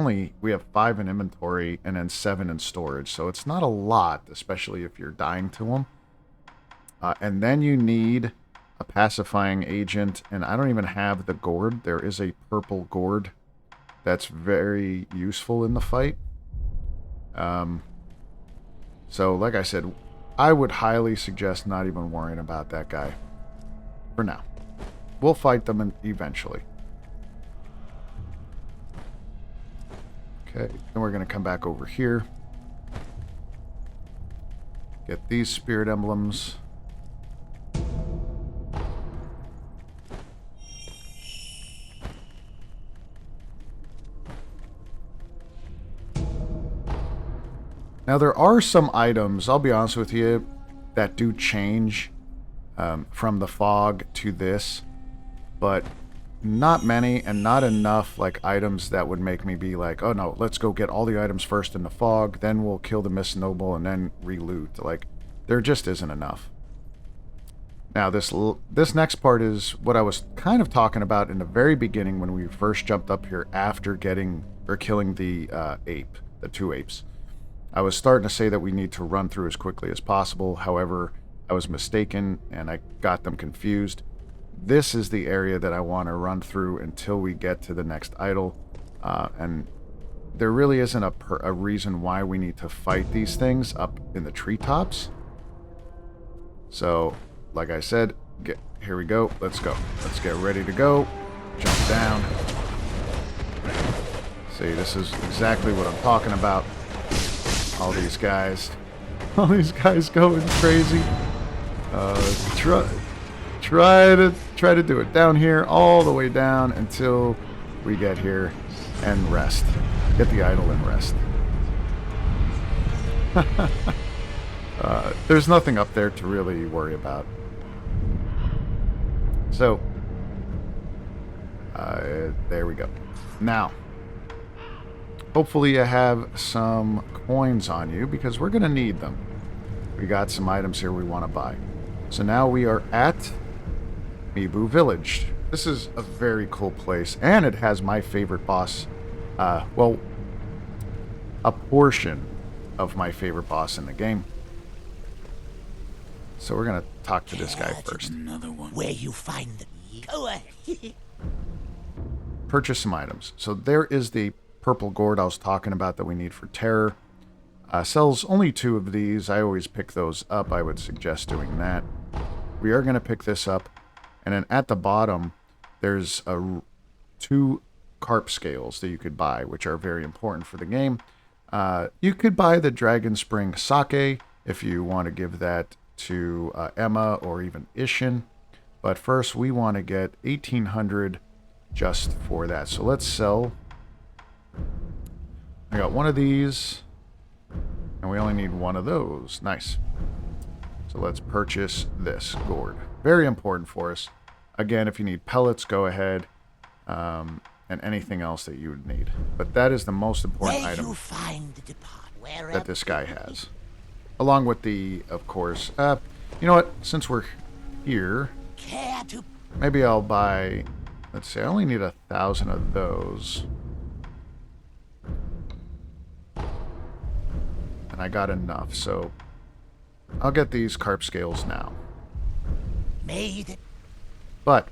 have 5 in inventory and then 7 in storage. So it's not a lot, especially if you're dying to them. And then you need a pacifying agent. And I don't even have the gourd. There is a purple gourd that's very useful in the fight. So, like I said, I would highly suggest not even worrying about that guy. For now. We'll fight them eventually. Okay, then we're going to come back over here. Get these spirit emblems. Now there are some items, I'll be honest with you, that do change from the fog to this, but not many and not enough like items that would make me be like, oh no, let's go get all the items first in the fog, then we'll kill the Miss Noble and then re-loot. Like, there just isn't enough. Now this next part is what I was kind of talking about in the very beginning when we first jumped up here after getting or killing the ape, the 2 apes. I was starting to say that we need to run through as quickly as possible. However, I was mistaken and I got them confused. This is the area that I want to run through until we get to the next idol. And there really isn't a reason why we need to fight these things up in the treetops. So, like I said, here we go. Let's go. Let's get ready to go. Jump down. See, this is exactly what I'm talking about. All these guys. All these guys going crazy. Try to do it down here, all the way down until we get here and rest. Get the idol and rest. There's nothing up there to really worry about. So, there we go. Now, hopefully you have some coins on you, because we're going to need them. We got some items here we want to buy. So now we are at Mibu Village. This is a very cool place, and it has my favorite boss. Well, a portion of my favorite boss in the game. So we're going to talk to this guy first. Another one. Where you find them? Go ahead. Purchase some items. So there is the purple gourd I was talking about that we need for terror. Sells only 2 of these. I always pick those up. I would suggest doing that. We are going to pick this up. And then at the bottom, there's 2 carp scales that you could buy, which are very important for the game. You could buy the Dragon Spring Sake if you want to give that to Emma or even Ishin. But first, we want to get 1,800 just for that. So let's sell. I got one of these, and we only need one of those. Nice. So let's purchase this gourd. Very important for us. Again, if you need pellets, go ahead. And anything else that you would need. But that is the most important item that this guy has. Along with the, of course, you know what? Since we're here, maybe I'll buy, let's see, I only need 1,000 of those. And I got enough, so I'll get these carp scales now. But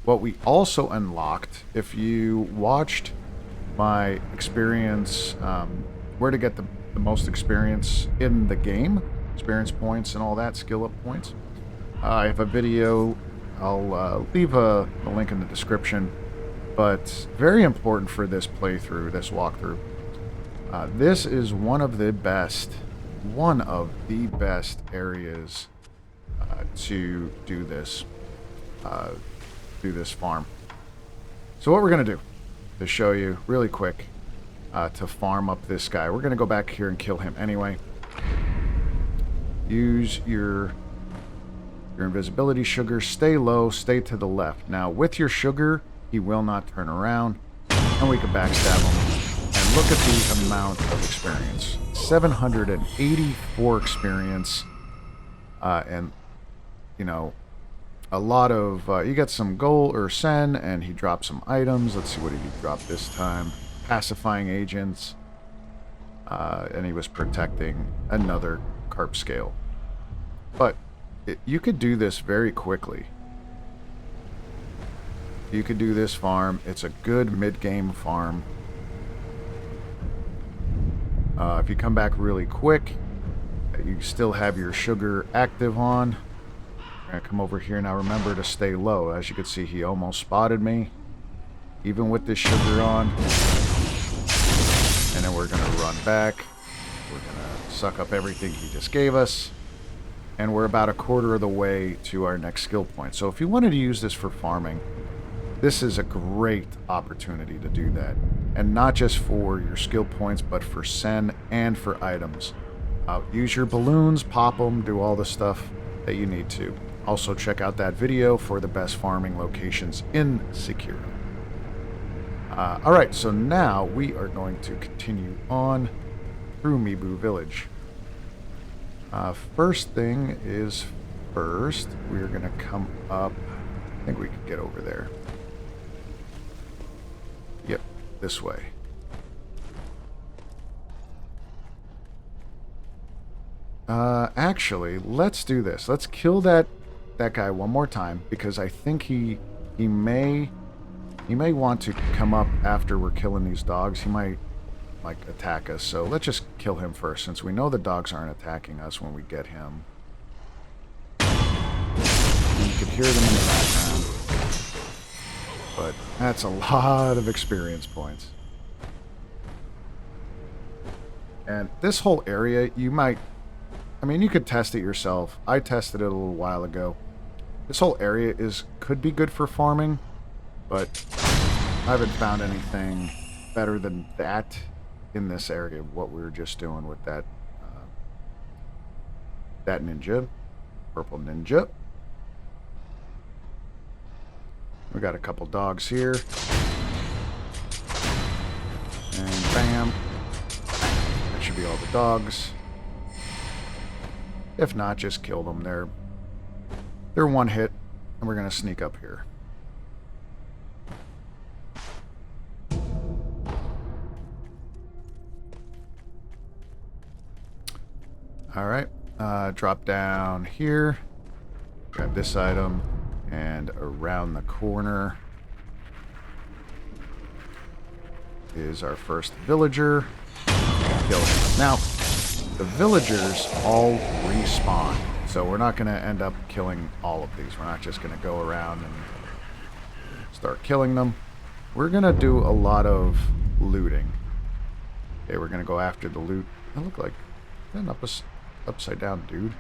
what we also unlocked, if you watched my experience, where to get the most experience in the game, experience points and all that, skill up points, I have a video. I'll leave a link in the description, but very important for this playthrough, this walkthrough. This is one of the best areas to do this farm. So what we're going to do, to show you really quick, to farm up this guy, we're going to go back here and kill him anyway. Use your invisibility sugar, stay low, stay to the left. Now with your sugar, he will not turn around, and we can backstab him. And look at the amount of experience. 784 experience, and you know, a lot of, you get some gold or sen, and he dropped some items. Let's see what he dropped this time. Pacifying agents, and he was protecting another carp scale. But you could do this very quickly. You could do this farm. It's a good mid-game farm. If you come back really quick, you still have your sugar active on. I'm going to come over here now. Remember to stay low. As you can see, he almost spotted me, even with this sugar on. And then we're going to run back. We're going to suck up everything he just gave us. And we're about 1/4 of the way to our next skill point. So if you wanted to use this for farming, this is a great opportunity to do that. And not just for your skill points, but for sen and for items. Use your balloons, pop them, do all the stuff that you need to. Also check out that video for the best farming locations in Sekiro. Alright, so now we are going to continue on through Mibu Village. First thing is first, we're going to come up. I think we can get over there. Yep, this way. Actually, let's do this. Let's kill that guy one more time, because I think he may want to come up after we're killing these dogs. He might like, attack us. So let's just kill him first, since we know the dogs aren't attacking us when we get him. You can hear them in the background. But that's a lot of experience points. And this whole area, you might... I mean, you could test it yourself. I tested it a little while ago. This whole area could be good for farming, but I haven't found anything better than that in this area, what we were just doing with that that ninja, purple ninja. We got a couple dogs here. And bam. That should be all the dogs. If not, just kill them. They're one hit, and we're going to sneak up here. Alright, drop down here. Grab this item, and around the corner is our first villager. Kill him. Now, the villagers all respawn, so we're not going to end up killing all of these. We're not just going to go around and start killing them. We're going to do a lot of looting. Okay, we're going to go after the loot. That look like an upside down dude.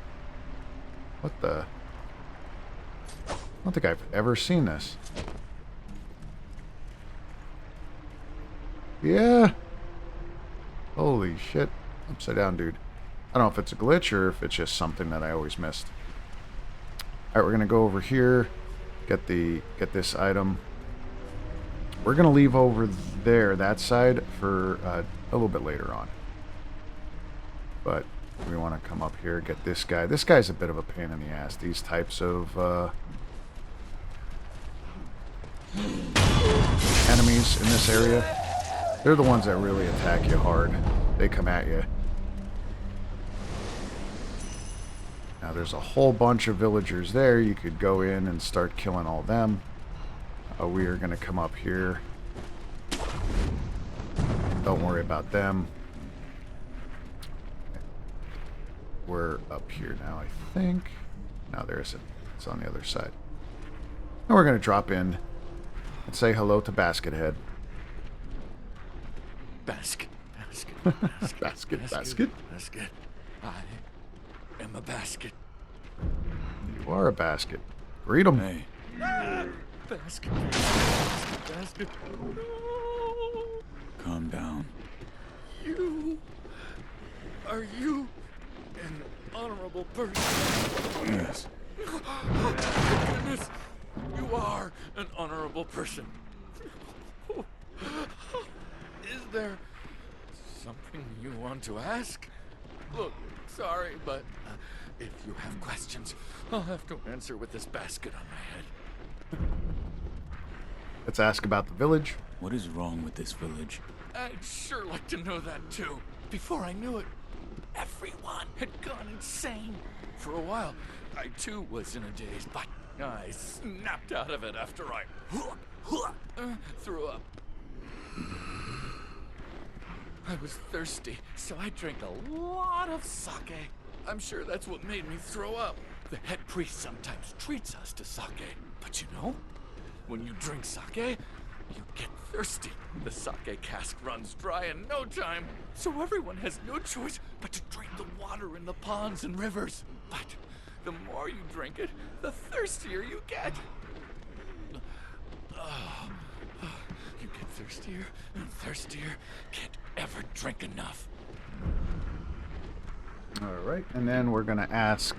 What the... I don't think I've ever seen this. Yeah. Holy shit. Upside down dude. I don't know if it's a glitch or if it's just something that I always missed. Alright, we're gonna go over here, get this item. We're gonna leave over there, that side, for a little bit later on. But we want to come up here, get this guy. This guy's a bit of a pain in the ass. These types of enemies in this area, they're the ones that really attack you hard. They come at you. Now there's a whole bunch of villagers there. You could go in and start killing all them. We are going to come up here. Don't worry about them. We're up here now, I think. No, there isn't. It's on the other side. Now we're going to drop in and say hello to Basket Head. Basket. Basket. Basket. I am a basket. You are a basket. Greet him. Hey, Basket. calm down. Are you an honorable person? Yes. Oh, goodness, you are an honorable person. Is there something you want to ask? Look, sorry, but if you have questions, I'll have to answer with this basket on my head. Let's ask about the village. What is wrong with this village? I'd sure like to know that too. Before I knew it, everyone had gone insane. For a while, I too was in a daze, but I snapped out of it after I threw up. I was thirsty, so I drank a lot of sake. I'm sure that's what made me throw up. The head priest sometimes treats us to sake, but you know, when you drink sake, you get thirsty. The sake cask runs dry in no time, so everyone has no choice but to drink the water in the ponds and rivers. But the more you drink it, the thirstier you get. You get thirstier and thirstier. Can't ever drink enough. Alright, and then we're going to ask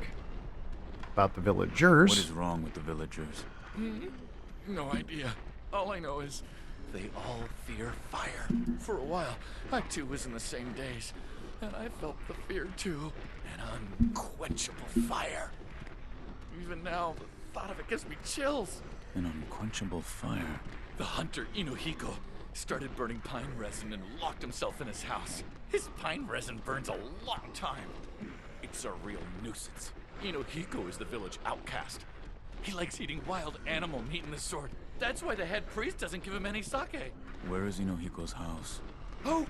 about the villagers. What is wrong with the villagers? No idea. All I know is they all fear fire. For a while, I too was in the same daze, and I felt the fear too. An unquenchable fire. Even now, the thought of it gives me chills. An unquenchable fire. The hunter Inuhiko started burning pine resin and locked himself in his house. His pine resin burns a long time. It's a real nuisance. Inuhiko is the village outcast. He likes eating wild animal meat and the sort. That's why the head priest doesn't give him any sake. Where is Inohiko's house? Oh,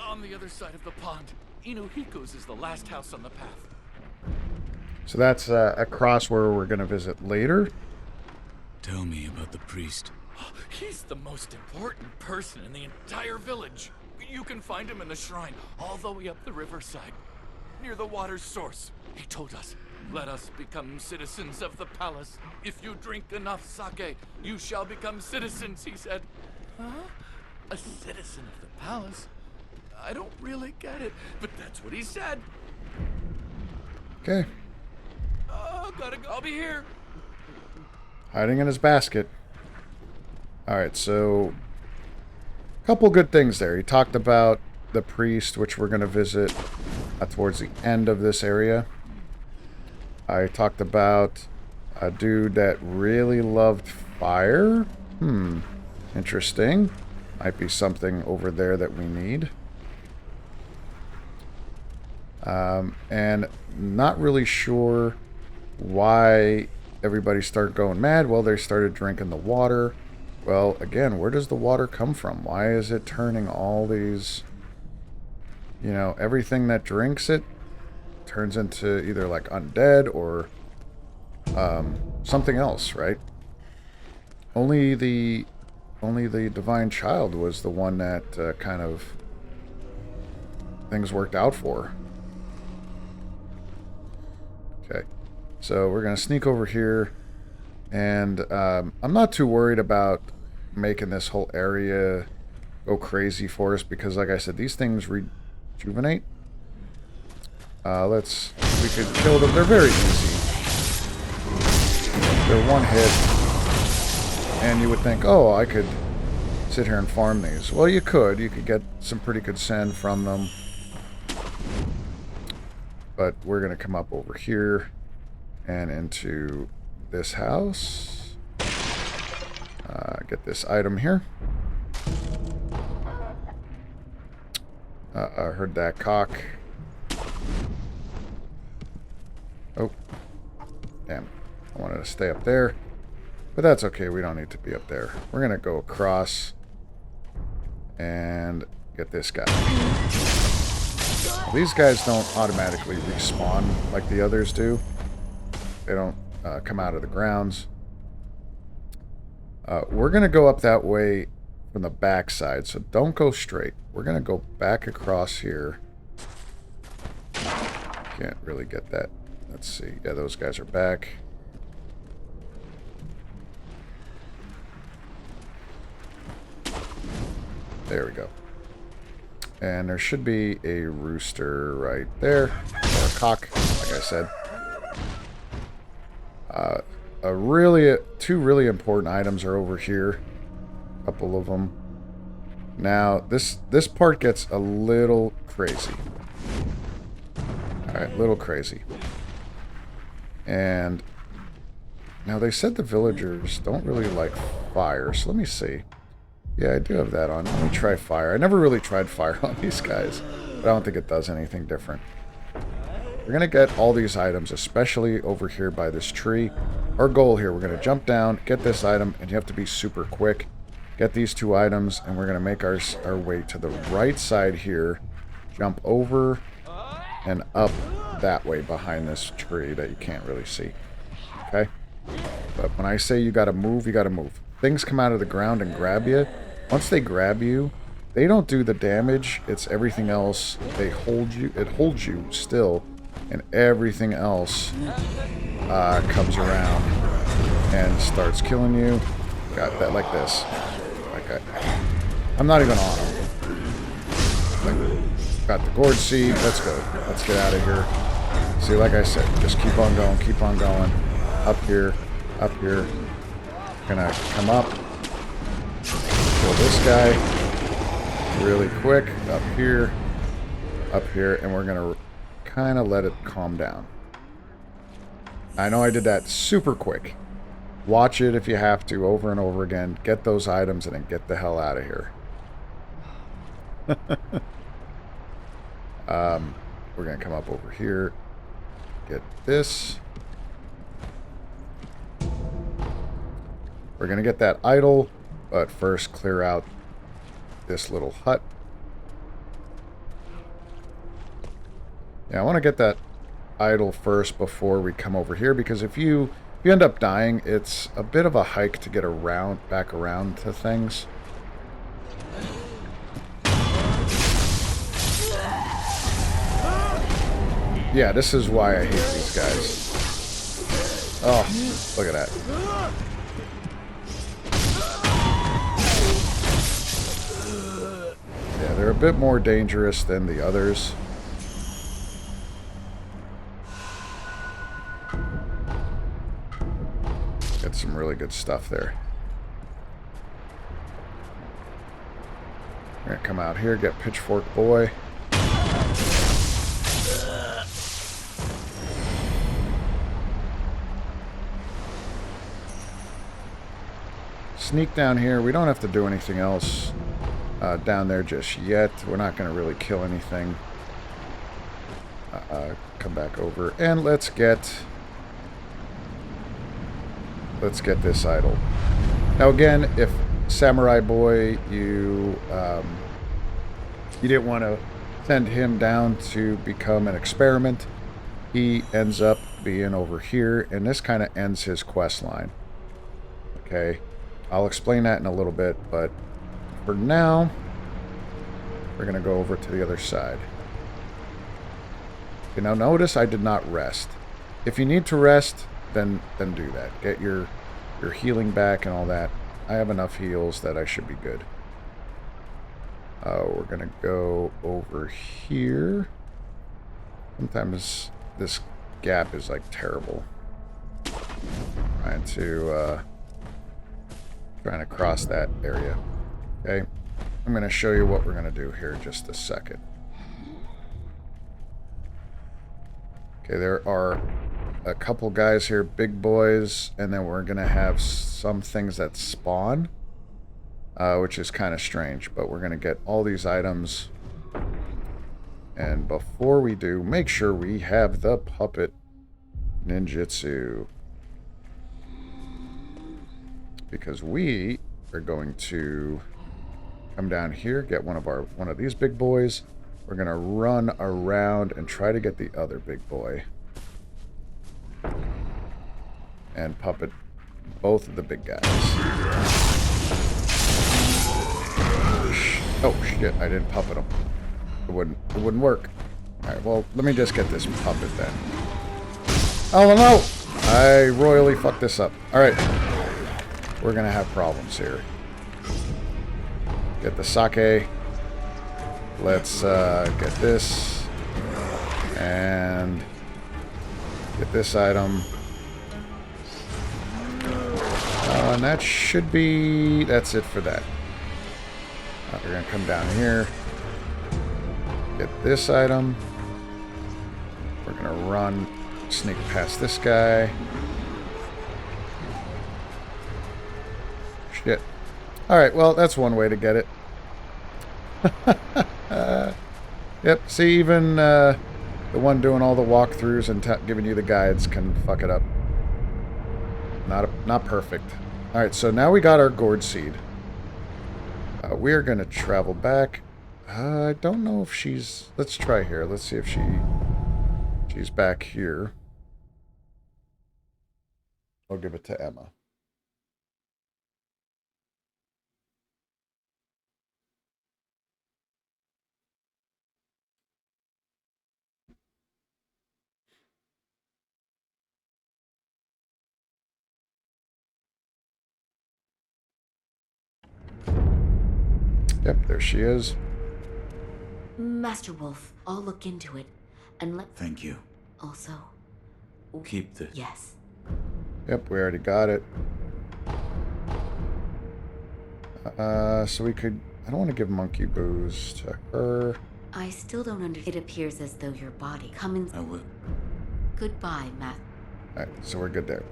On the other side of the pond. Inuhiko's is the last house on the path. So that's across where we're going to visit later. Tell me about the priest. He's the most important person in the entire village. You can find him in the shrine, all the way up the riverside, near the water's source. He told us, let us become citizens of the palace. If you drink enough sake, you shall become citizens, he said. Huh? A citizen of the palace? I don't really get it, but that's what he said. Okay. Oh, gotta go. I'll be here. Hiding in his basket. Alright, so a couple good things there. He talked about the priest, which we're going to visit towards the end of this area. I talked about a dude that really loved fire. Interesting. Might be something over there that we need. And not really sure why everybody started going mad. Well, they started drinking the water. Well, again, where does the water come from? Why is it turning all these, you know, everything that drinks it turns into either like undead or something else, right? Only the divine child was the one that kind of things worked out for. Okay, so we're gonna sneak over here, and I'm not too worried about making this whole area go crazy for us because, like I said, these things rejuvenate. We could kill them. They're very easy. They're one hit, and you would think, oh, I could sit here and farm these. Well, you could. You could get some pretty good sand from them. But we're going to come up over here and into this house. Get this item here. I heard that cock. Oh. Damn. I wanted to stay up there. But that's okay. We don't need to be up there. We're going to go across and get this guy. These guys don't automatically respawn like the others do. They don't come out of the grounds. We're going to go up that way from the back side, so don't go straight. We're going to go back across here. Can't really get that. Let's see. Yeah, those guys are back. There we go. And there should be a rooster right there. Or a cock, like I said. Two really important items are over here. A couple of them. Now, this part gets a little crazy. Alright, little crazy. And now they said the villagers don't really like fire, so let me see. Yeah, I do have that on. Let me try fire. I never really tried fire on these guys, but I don't think it does anything different. We're going to get all these items, especially over here by this tree. Our goal here, we're going to jump down, get this item, and you have to be super quick. Get these two items, and we're going to make our way to the right side here. Jump over and up that way behind this tree that you can't really see. Okay? But when I say you got to move, you got to move. Things come out of the ground and grab you. Once they grab you, they don't do the damage. It's everything else. They hold you. It holds you still. And everything else comes around and starts killing you. Got that like this. Okay. I'm not even on them. Got the gourd seed. Let's go. Let's get out of here. See, like I said, just keep on going. Keep on going. Up here. Up here. Gonna come up. Kill this guy. Really quick. Up here. Up here. And we're gonna kind of let it calm down. I know I did that super quick. Watch it if you have to, over and over again. Get those items and then get the hell out of here. We're going to come up over here. Get this. We're going to get that idol, but first clear out this little hut. Yeah, I want to get that idol first before we come over here, because if you end up dying, it's a bit of a hike to get back around to things. Yeah, this is why I hate these guys. Oh, look at that. Yeah, they're a bit more dangerous than the others. Get some really good stuff there. We're gonna come out here, get Pitchfork Boy. Sneak down here. We don't have to do anything else down there just yet. We're not going to really kill anything. Come back over and let's get this idol. Now again, if Samurai Boy, you didn't want to send him down to become an experiment, he ends up being over here, and this kind of ends his quest line. Okay. I'll explain that in a little bit, but for now, we're going to go over to the other side. Okay, now notice I did not rest. If you need to rest, then do that. Get your healing back and all that. I have enough heals that I should be good. We're going to go over here. Sometimes this gap is like terrible. Trying to cross that area. Okay, I'm going to show you what we're going to do here in just a second. Okay, there are a couple guys here, big boys, and then we're going to have some things that spawn, which is kind of strange, but we're going to get all these items. And before we do, make sure we have the puppet ninjutsu, because we are going to come down here, get one of these big boys. We're gonna run around and try to get the other big boy and puppet both of the big guys. Oh shit! I didn't puppet them. It wouldn't work. All right. Well, let me just get this puppet then. Oh no! I royally fucked this up. All right. We're going to have problems here. Get the sake. Let's get this. And get this item. And that should be... That's it for that. We're going to come down here. Get this item. We're going to run, sneak past this guy. Shit. Alright, well, that's one way to get it. Yep, see, even the one doing all the walkthroughs and giving you the guides can fuck it up. Not perfect. Alright, so now we got our gourd seed. We're going to travel back. I don't know if she's... Let's try here. Let's see if she's back here. I'll give it to Emma. Yep, there she is. Master Wolf, I'll look into it and let... Thank you. Also... Keep the... Yes. Yep, we already got it. So we could... I don't want to give monkey booze to her. I still don't understand. It appears as though your body... Come in... I will. Goodbye, Matt. Alright, so we're good there.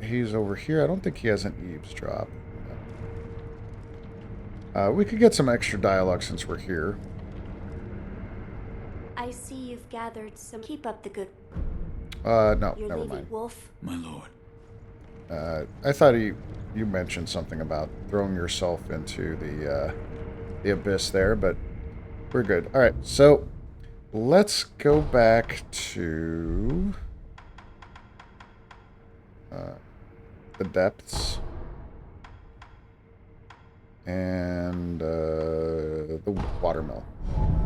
He's over here. I don't think he has an eavesdrop. We could get some extra dialogue since we're here. I see you've gathered some. Keep up the good. No, You're never leaving, mind. Wolf. My lord. I thought you mentioned something about throwing yourself into the abyss there, but we're good. All right, so let's go back to the depths and the watermill.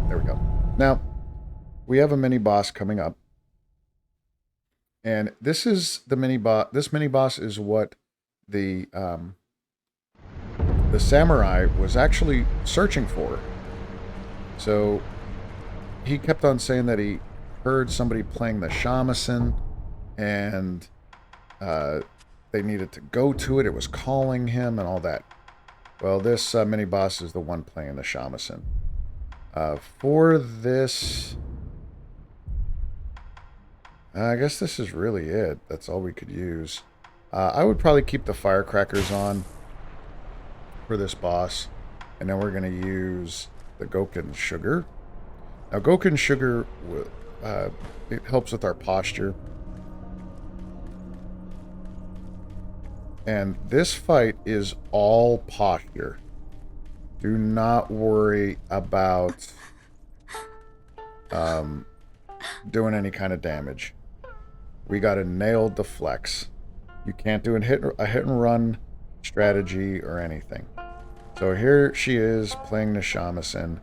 There we go. Now, we have a mini boss coming up. And this is the mini boss. This mini boss is what the samurai was actually searching for. So he kept on saying that he heard somebody playing the shamisen, and they needed to go to it. It was calling him and all that. Well, this mini boss is the one playing the shamisen. For this, I guess this is really it. That's all we could use. I would probably keep the firecrackers on for this boss. And then we're going to use the Goken sugar. Now, Goken sugar, it helps with our posture. And this fight is all posture. Do not worry about doing any kind of damage. We got to nail the flex. You can't do a hit and run strategy or anything. So here she is playing the shamisen.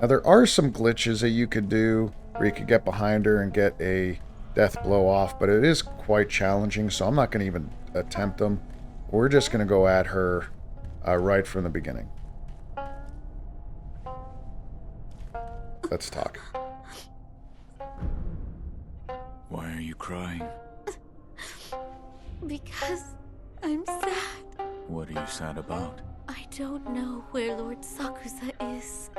Now there are some glitches that you could do where you could get behind her and get a death blow off, but it is quite challenging, so I'm not going to even attempt them. We're just going to go at her right from the beginning. Let's talk. Why are you crying? Because I'm sad. What are you sad about? I don't know where Lord Sakusa is,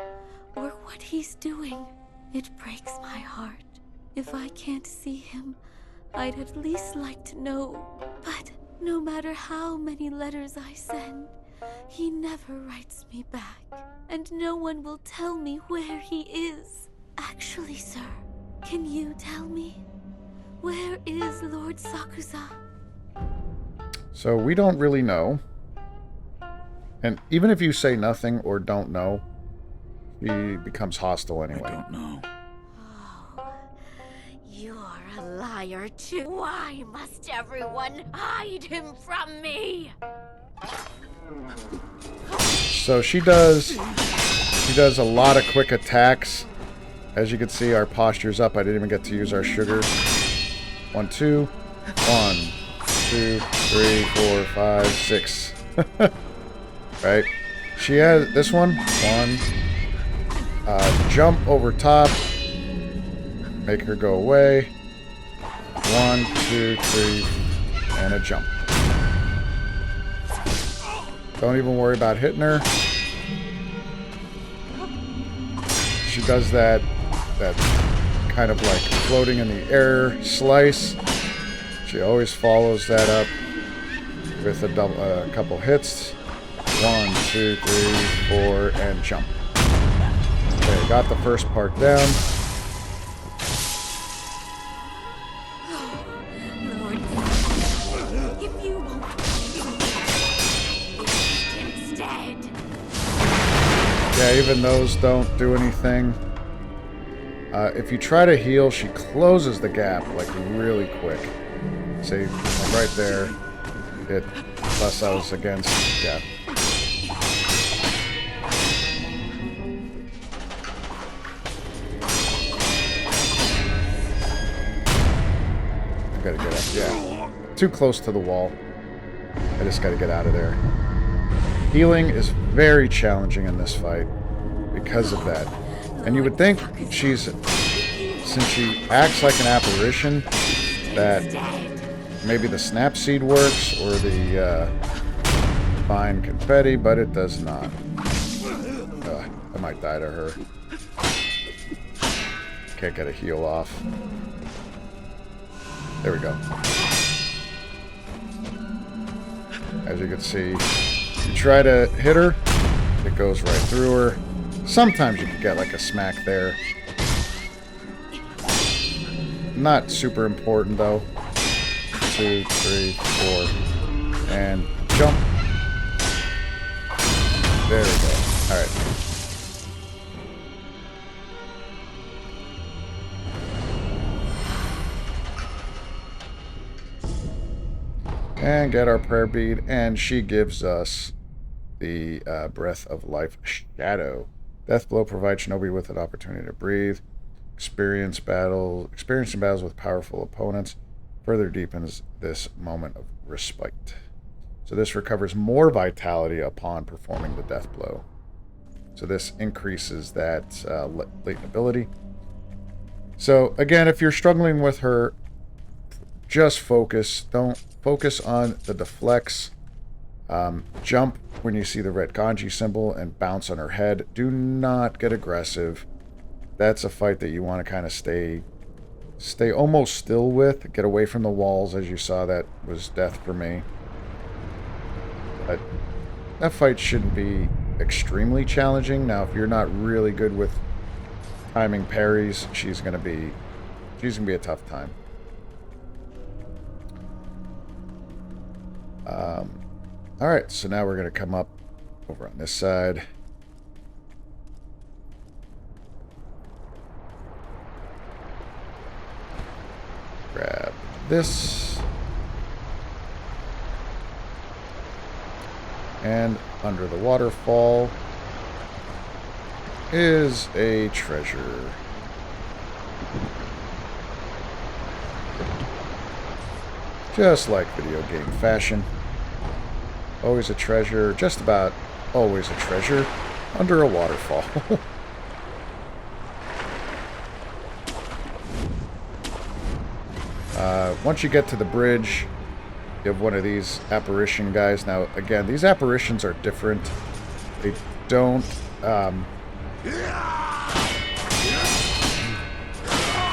or what he's doing. It breaks my heart. If I can't see him, I'd at least like to know. But no matter how many letters I send, he never writes me back. And no one will tell me where he is. Actually, sir, can you tell me? Where is Lord Sakusa? So we don't really know. And even if you say nothing or don't know, he becomes hostile anyway. I don't know. Oh, you're a liar too. Why must everyone hide him from me? So she does a lot of quick attacks. As you can see, our posture's up. I didn't even get to use our sugar. 1, 2, 1, 2, 3, 4, 5, 6. Right? She has this one. 1. Jump over top. Make her go away. 1, 2, 3, and a jump. Don't even worry about hitting her. She does that kind of like floating in the air slice. She always follows that up with a couple hits. 1, 2, 3, 4, and jump. Okay, got the first part down. Lord, if you won't instead. Yeah, even those don't do anything. If you try to heal, she closes the gap like really quick. See, like right there. Plus I was against the gap. I gotta get up. Yeah. Too close to the wall. I just gotta get out of there. Healing is very challenging in this fight because of that. And you would think since she acts like an apparition, that maybe the snap seed works or the fine confetti, but it does not. I might die to her. Can't get a heal off. There we go. As you can see, you try to hit her, it goes right through her. Sometimes you can get like a smack there. Not super important though. 2, 3, 4, and jump. There we go. Alright. And get our prayer bead, and she gives us the Breath of Life Shadow. Death Blow provides Shinobi with an opportunity to breathe. Experiencing battles with powerful opponents further deepens this moment of respite. So this recovers more vitality upon performing the Death Blow. So this increases that latent ability. So again, if you're struggling with her, just focus. Don't focus on the deflects. Jump when you see the red kanji symbol and bounce on her head. Do not get aggressive. That's a fight that you want to kind of stay almost still with. Get away from the walls, as you saw. That was death for me. But that fight shouldn't be extremely challenging. Now, if you're not really good with timing parries, she's gonna be a tough time. Alright, so now we're going to come up over on this side. Grab this. And under the waterfall is a treasure. Just like video game fashion. Always a treasure, just about always a treasure, under a waterfall. Once you get to the bridge, you have one of these apparition guys. Now, again, these apparitions are different. They don't... they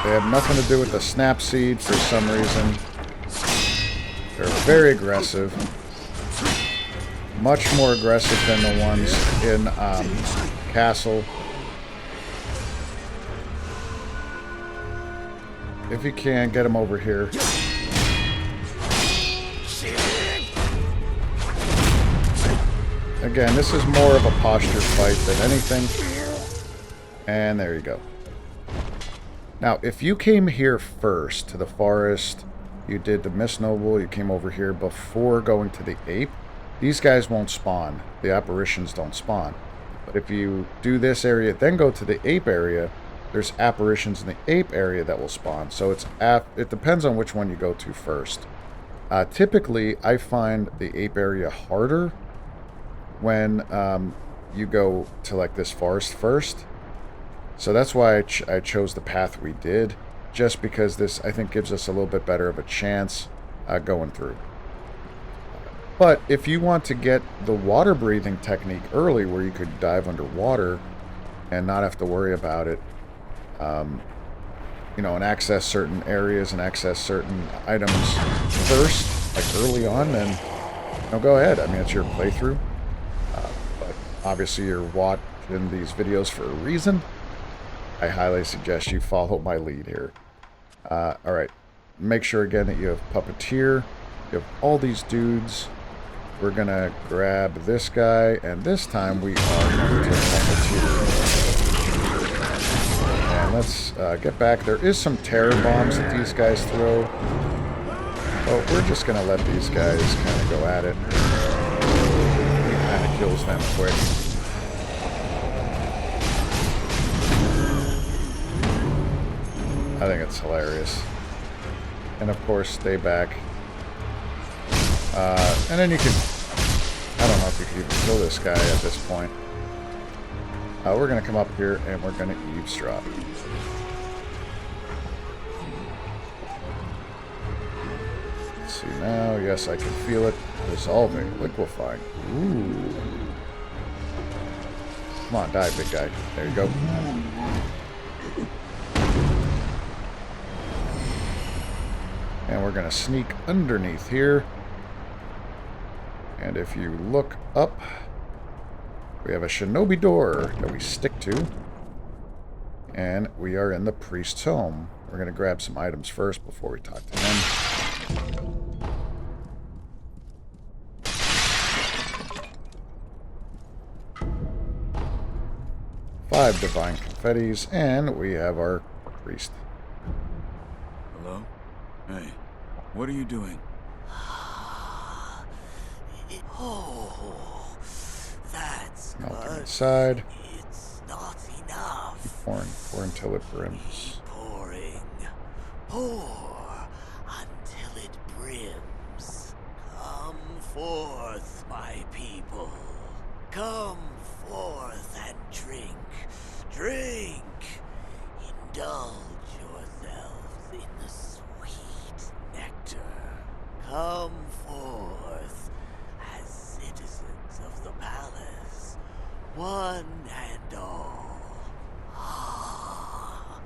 have nothing to do with the snap seed for some reason. They're very aggressive. Much more aggressive than the ones in Castle. If you can, get them over here. Again, this is more of a posture fight than anything. And there you go. Now, if you came here first to the forest, you did the Mist Noble, you came over here before going to the ape, these guys won't spawn. The apparitions don't spawn. But if you do this area, then go to the ape area, there's apparitions in the ape area that will spawn. So it depends on which one you go to first. Typically, I find the ape area harder when you go to like this forest first. So that's why I chose the path we did. Just because this, I think, gives us a little bit better of a chance going through. But if you want to get the water breathing technique early, where you could dive underwater and not have to worry about it, you know, and access certain areas and access certain items first, like early on, then go ahead. I mean, it's your playthrough. But obviously you're watching these videos for a reason. I highly suggest you follow my lead here. Alright, make sure again that you have Puppeteer. You have all these dudes. We're going to grab this guy, and this time we are going to Puppeteer. And let's get back. There is some terror bombs that these guys throw. But we're just going to let these guys kind of go at it. He kind of kills them quick. I think it's hilarious. And of course, stay back. And then you can... I don't know if you can even kill this guy at this point. We're going to come up here and we're going to eavesdrop. Let's see now. Yes, I can feel it dissolving, liquefying. Ooh. Come on, die, big guy. There you go. And we're going to sneak underneath here. And if you look up, we have a shinobi door that we stick to. And we are in the priest's home. We're going to grab some items first before we talk to him. 5 divine confettis, and we have our priest. Hello? Hey, what are you doing? Oh, that's Melting good. inside. It's not enough. Pour until it brims. Pouring. Pour until it brims. Come forth, my people. Come forth and drink. Drink. Indulge yourselves in the sweet nectar. Come forth as citizens of the palace, one and all. Ah,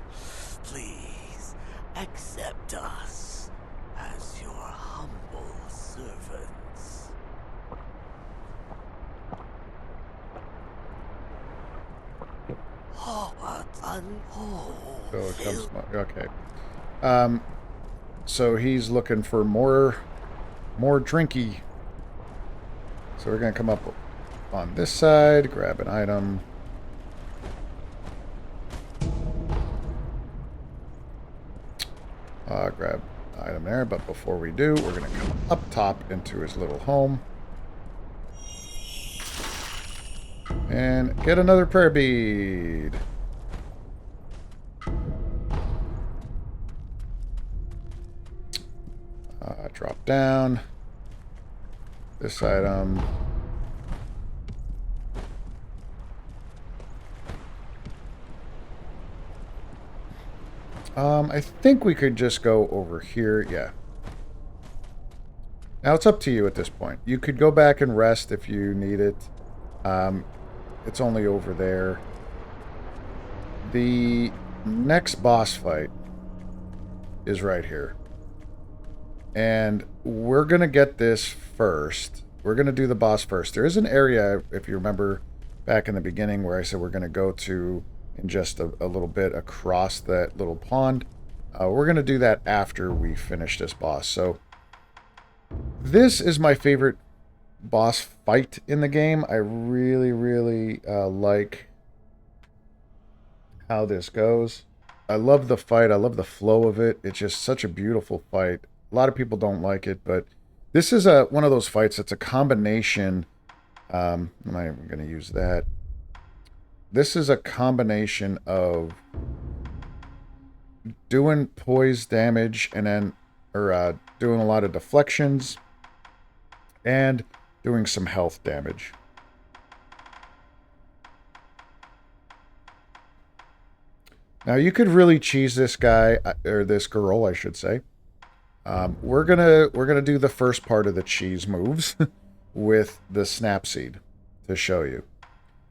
please accept us as your humble servants. Oh, what So it comes. Okay. So he's looking for more drinky. So we're gonna come up on this side, grab an item. Grab an item there, but before we do, we're gonna come up top into his little home. And get another prayer bead. Drop down. This item. I think we could just go over here. Yeah. Now it's up to you at this point. You could go back and rest if you need it. It's only over there. The next boss fight is right here. And we're going to get this first. We're going to do the boss first. There is an area, if you remember back in the beginning, where I said we're going to go to in just a little bit across that little pond. We're going to do that after we finish this boss. So this is my favorite boss fight in the game. I really, really like how this goes. I love the fight. I love the flow of it. It's just such a beautiful fight. A lot of people don't like it, but this is one of those fights that's a combination. I'm not even going to use that. This is a combination of doing poise damage and then, doing a lot of deflections and doing some health damage. Now you could really cheese this guy, or this girl, I should say. We're gonna do the first part of the cheese moves with the snap seed to show you.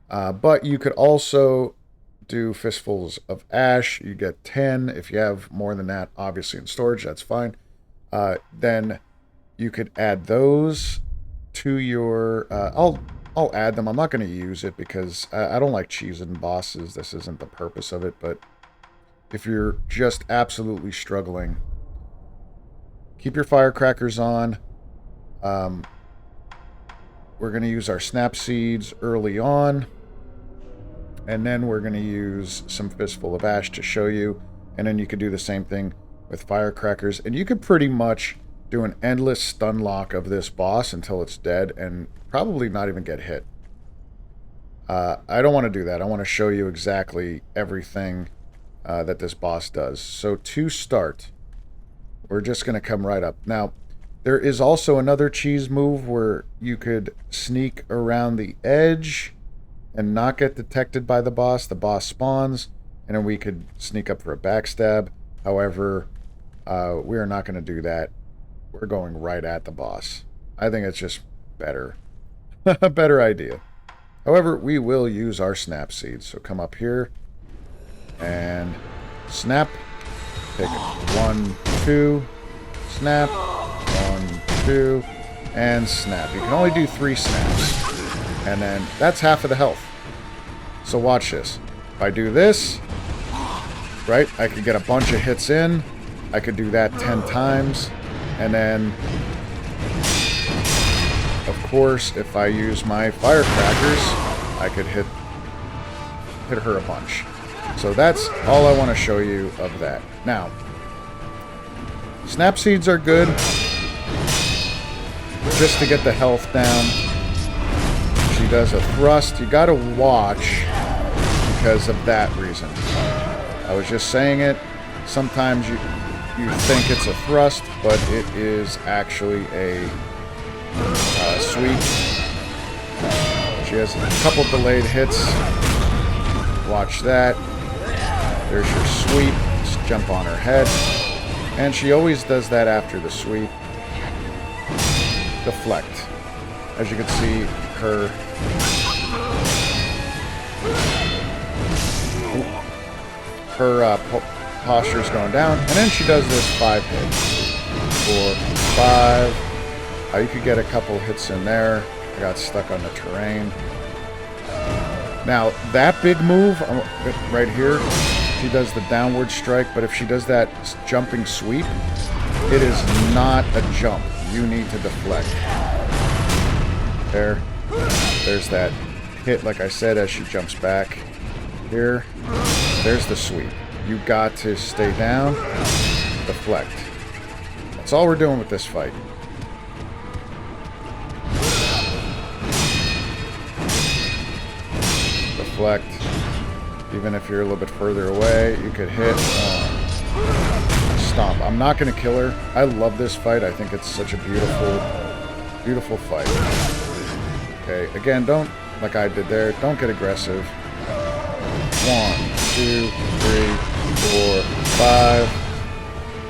But you could also do fistfuls of ash. You get 10. If you have more than that, obviously in storage, that's fine. Then you could add those to your. I'll add them. I'm not going to use it because I don't like cheesing bosses. This isn't the purpose of it. But if you're just absolutely struggling, keep your firecrackers on. We're going to use our snap seeds early on. And then we're going to use some fistful of ash to show you. And then you can do the same thing with firecrackers. And you could pretty much do an endless stun lock of this boss until it's dead and probably not even get hit. I don't want to do that. I want to show you exactly everything that this boss does. So to start, we're just going to come right up. Now, there is also another cheese move where you could sneak around the edge and not get detected by the boss. The boss spawns, and then we could sneak up for a backstab. However, we are not going to do that. We're going right at the boss. I think it's just better. A better idea. However, we will use our snap seeds. So come up here and snap. Pick 1, 2, snap, 1, 2, and snap. You can only do 3 snaps. And then that's half of the health. So watch this. If I do this, right, I could get a bunch of hits in. I could do that 10 times. And then, of course, if I use my firecrackers, I could hit her a bunch. So that's all I want to show you of that. Now, snap seeds are good just to get the health down. does a thrust. You gotta watch because of that reason. I was just saying it. Sometimes you think it's a thrust, but it is actually a sweep. She has a couple delayed hits. Watch that. There's your sweep. Just jump on her head. And she always does that after the sweep. Deflect. As you can see, her posture's going down. And then she does this 5 hits. 4, 5. You could get a couple hits in there. I got stuck on the terrain. Now, that big move right here, she does the downward strike, but if she does that jumping sweep, it is not a jump. You need to deflect. There's that hit, like I said, as she jumps back. Here, there's the sweep. You got to stay down, deflect. That's all we're doing with this fight. Deflect. Even if you're a little bit further away, you could hit. Stomp. I'm not going to kill her. I love this fight. I think it's such a beautiful fight. Okay, again, don't, like I did there, don't get aggressive. 1, 2, 3, 4, 5.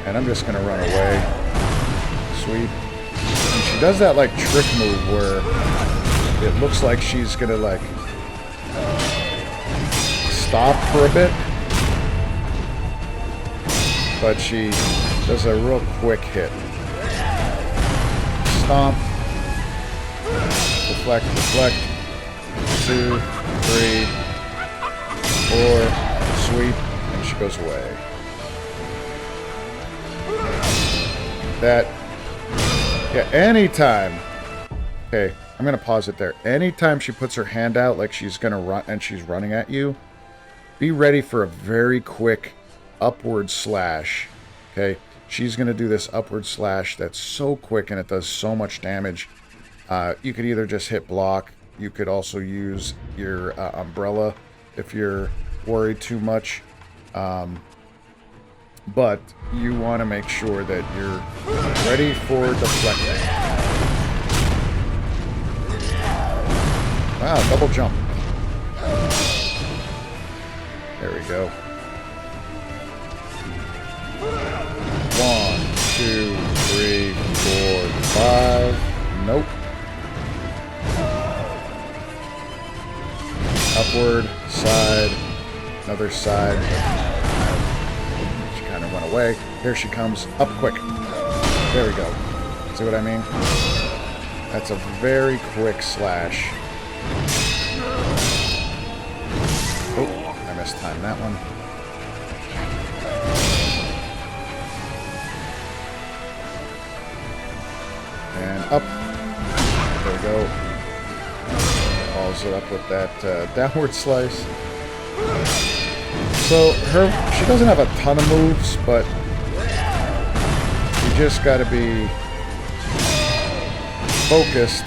And I'm just going to run away. Sweep. And she does that, like, trick move where it looks like she's going to, like, stop for a bit, but she does a real quick hit. Stomp, deflect, deflect, 2, 3, 4, sweep, and she goes away. That, yeah, anytime. Okay, I'm gonna pause it there. Anytime she puts her hand out like she's gonna run and she's running at you, be ready for a very quick upward slash. Okay, she's going to do this upward slash that's so quick and it does so much damage. You could either just hit block. You could also use your umbrella if you're worried too much. But you want to make sure that you're ready for deflecting. Wow, double jump. There we go. 1, 2, 3, 4, 5. Nope. Upward, side, another side. She kind of went away. Here she comes. Up quick. There we go. See what I mean? That's a very quick slash. Oh, I mistimed that one. And up. There we go. Follows it up with that downward slice. So she doesn't have a ton of moves, but you just got to be focused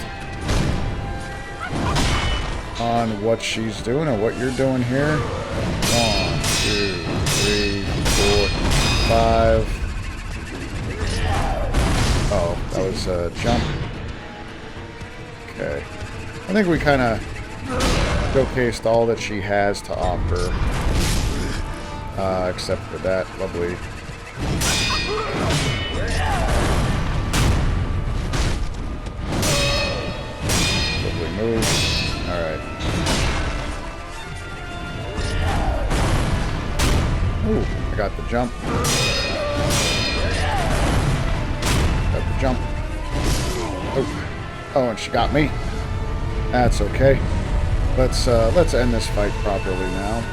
on what she's doing or what you're doing here. 1, 2, 3, 4, 5. Oh, that was a jump. Okay. I think we kind of showcased all that she has to offer. Except for that lovely move. Alright. Ooh, I got the jump. Got the jump. Oh, and she got me. That's okay. Let's end this fight properly now.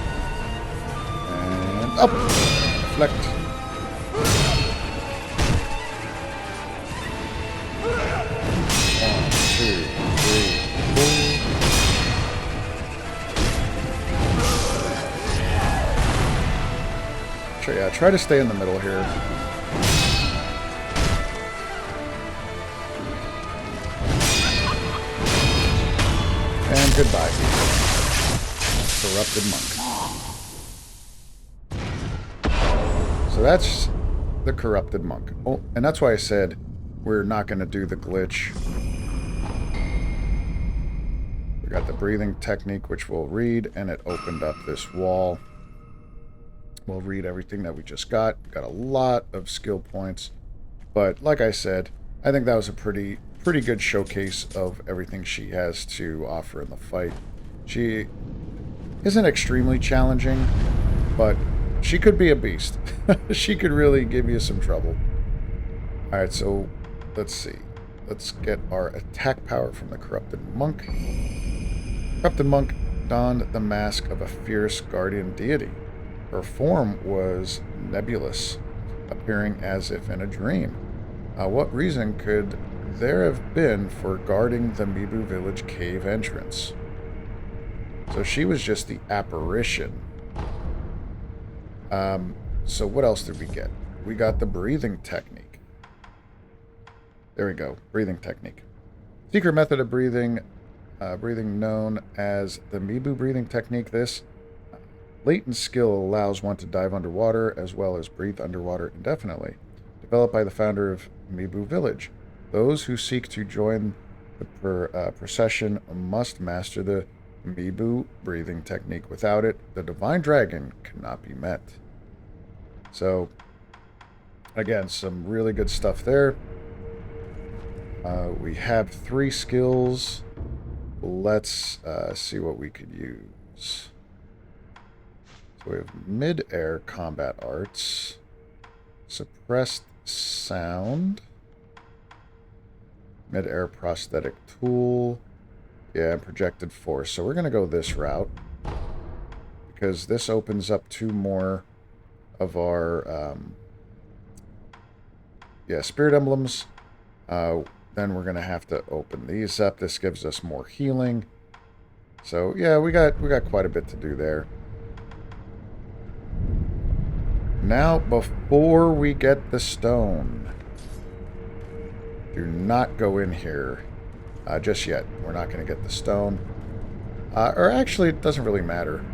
And up. Deflect. 1, 2, 3, 4. Yeah, try to stay in the middle here. And goodbye, people. Corrupted monk. So that's the corrupted monk. Oh, and that's why I said we're not going to do the glitch. We got the breathing technique, which we'll read, and it opened up this wall. We'll read everything that we just got. Got a lot of skill points. But like I said, I think that was a pretty good showcase of everything she has to offer in the fight. She isn't extremely challenging, but she could be a beast. She could really give you some trouble. Alright, so let's see. Let's get our attack power from the corrupted monk. Corrupted monk donned the mask of a fierce guardian deity. Her form was nebulous, appearing as if in a dream. What reason could there have been for guarding the Mibu Village cave entrance? So she was just the apparition. So what else did we get? We got the breathing technique. There we go, breathing technique. Secret method of breathing, breathing known as the Mibu breathing technique. This latent skill allows one to dive underwater as well as breathe underwater indefinitely. Developed by the founder of Mibu Village. Those who seek to join the procession must master the Mibu breathing technique. Without it, the divine dragon cannot be met. So, again, some really good stuff there. We have 3 skills. Let's see what we could use. So we have mid-air combat arts, suppressed sound, mid-air prosthetic tool, yeah, and projected force. So we're going to go this route because this opens up 2 more of our spirit emblems. Then we're going to have to open these up. This gives us more healing. So yeah, we got quite a bit to do there. Now, before we get the stone, do not go in here just yet. We're not going to get the stone. Or actually, it doesn't really matter.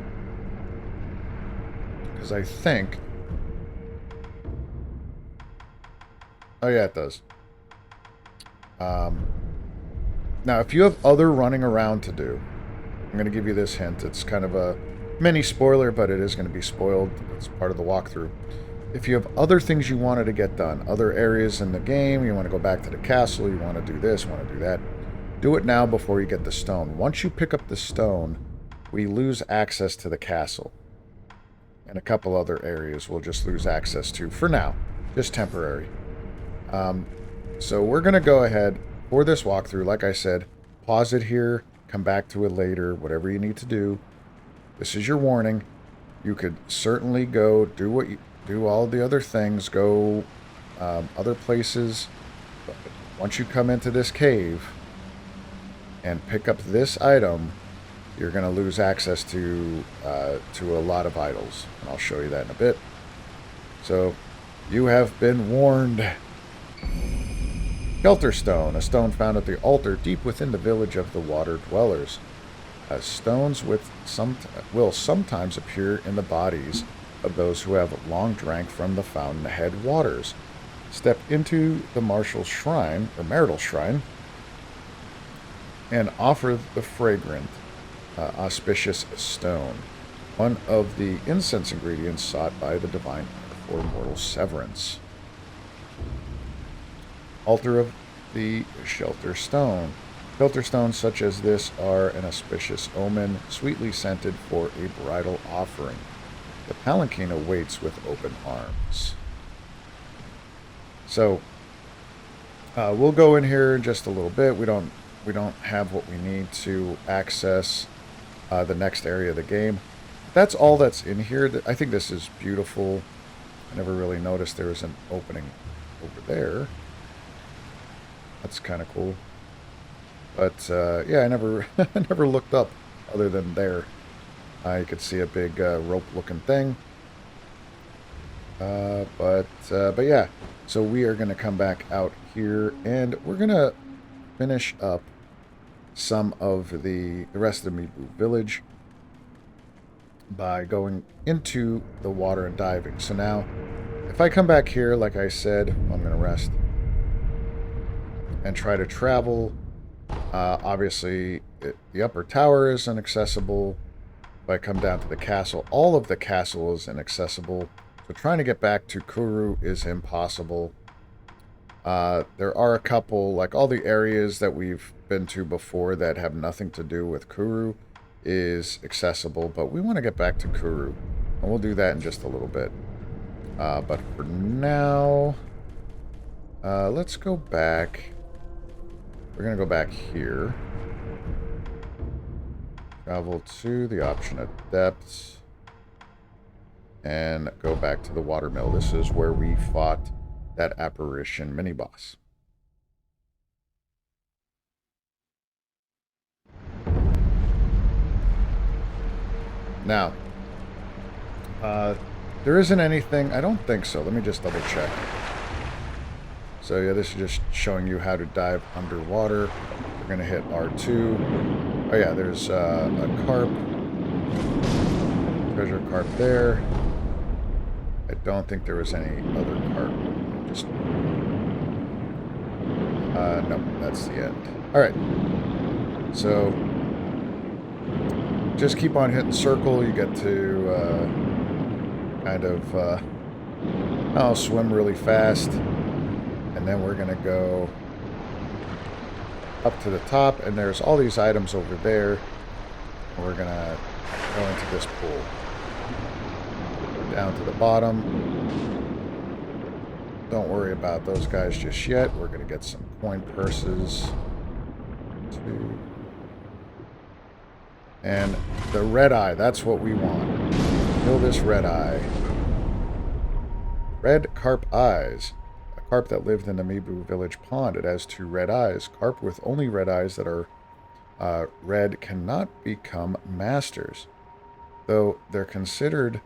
Because I think... Oh yeah, it does. Now, if you have other running around to do, I'm going to give you this hint. It's kind of a mini spoiler, but it is going to be spoiled. It's part of the walkthrough. If you have other things you wanted to get done, other areas in the game, you want to go back to the castle, you want to do this, you want to do that, do it now before you get the stone. Once you pick up the stone, we lose access to the castle. And a couple other areas we'll just lose access to for now. Just temporary. So we're going to go ahead for this walkthrough. Like I said, pause it here, come back to it later, whatever you need to do. This is your warning. You could certainly go do all the other things, go other places. But once you come into this cave and pick up this item, you're going to lose access to a lot of idols. And I'll show you that in a bit. So, you have been warned. Shelter Stone, a stone found at the altar deep within the village of the Water Dwellers. Stones will sometimes appear in the bodies of those who have long drank from the fountainhead waters. Step into the marital shrine, and offer the fragrant, auspicious stone, one of the incense ingredients sought by the divine for mortal severance. Altar of the Shelter Stone. Shelter stones such as this are an auspicious omen, sweetly scented for a bridal offering. The palanquin awaits with open arms. So, we'll go in here in just a little bit. We don't have what we need to access the next area of the game. That's all that's in here. I think this is beautiful. I never really noticed there was an opening over there. That's kind of cool. But, yeah, I never looked up other than there. You could see a big rope-looking thing. But yeah. So we are going to come back out here, and we're going to finish up some of the rest of the Mibu Village by going into the water and diving. So now, if I come back here, like I said, I'm going to rest and try to travel. Obviously, the upper tower is inaccessible. If I come down to the castle, all of the castle is inaccessible. So trying to get back to Kuru is impossible. There are a couple, like all the areas that we've been to before that have nothing to do with Kuru is accessible, but we want to get back to Kuru, and we'll do that in just a little bit. But for now, let's go back. We're going to go back here. Travel to the Ashina Depths. And go back to the watermill. This is where we fought that apparition mini-boss. Now, there isn't anything... I don't think so. Let me just double check. So yeah, this is just showing you how to dive underwater. We're going to hit R2. Oh yeah, there's a carp. Treasure carp there. I don't think there was any other carp. Just... no, that's the end. Alright. So... just keep on hitting circle. You get to kind of swim really fast, and then we're gonna go up to the top, and there's all these items over there, and we're gonna go into this pool. Down to the bottom. Don't worry about those guys just yet. We're gonna get some coin purses. And the red eye, that's what we want. Kill this red eye. Red carp eyes. A carp that lived in the Mibu Village pond. It has 2 red eyes. Carp with only red eyes that are red cannot become masters, though they're considered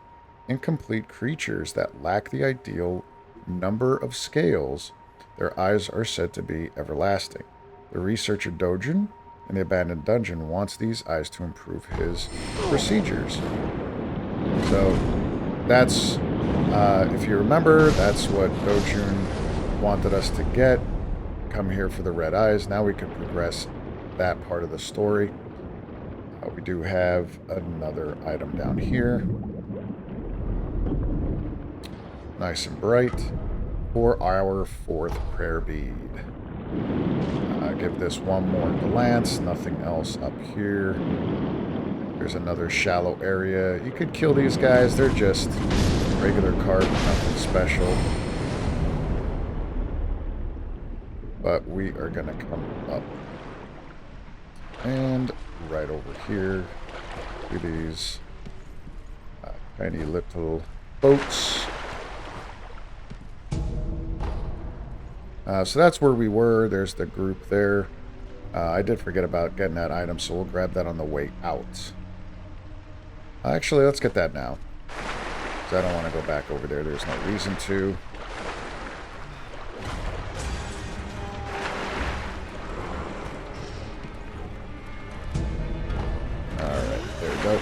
incomplete creatures that lack the ideal number of scales. Their eyes are said to be everlasting. The researcher Dojin in the abandoned dungeon wants these eyes to improve his procedures. So that's, if you remember, that's what Dojin wanted us to get. Come here for the red eyes. Now we can progress that part of the story. We do have another item down here. Nice and bright. For our 4th prayer bead. Give this one more glance. Nothing else up here. There's another shallow area. You could kill these guys. They're just regular carp. Nothing special. But we are going to come up. And right over here. To these tiny little boats. So that's where we were. There's the group there. I did forget about getting that item, so we'll grab that on the way out. Actually, let's get that now. Because I don't want to go back over there. There's no reason to. Alright, there we go.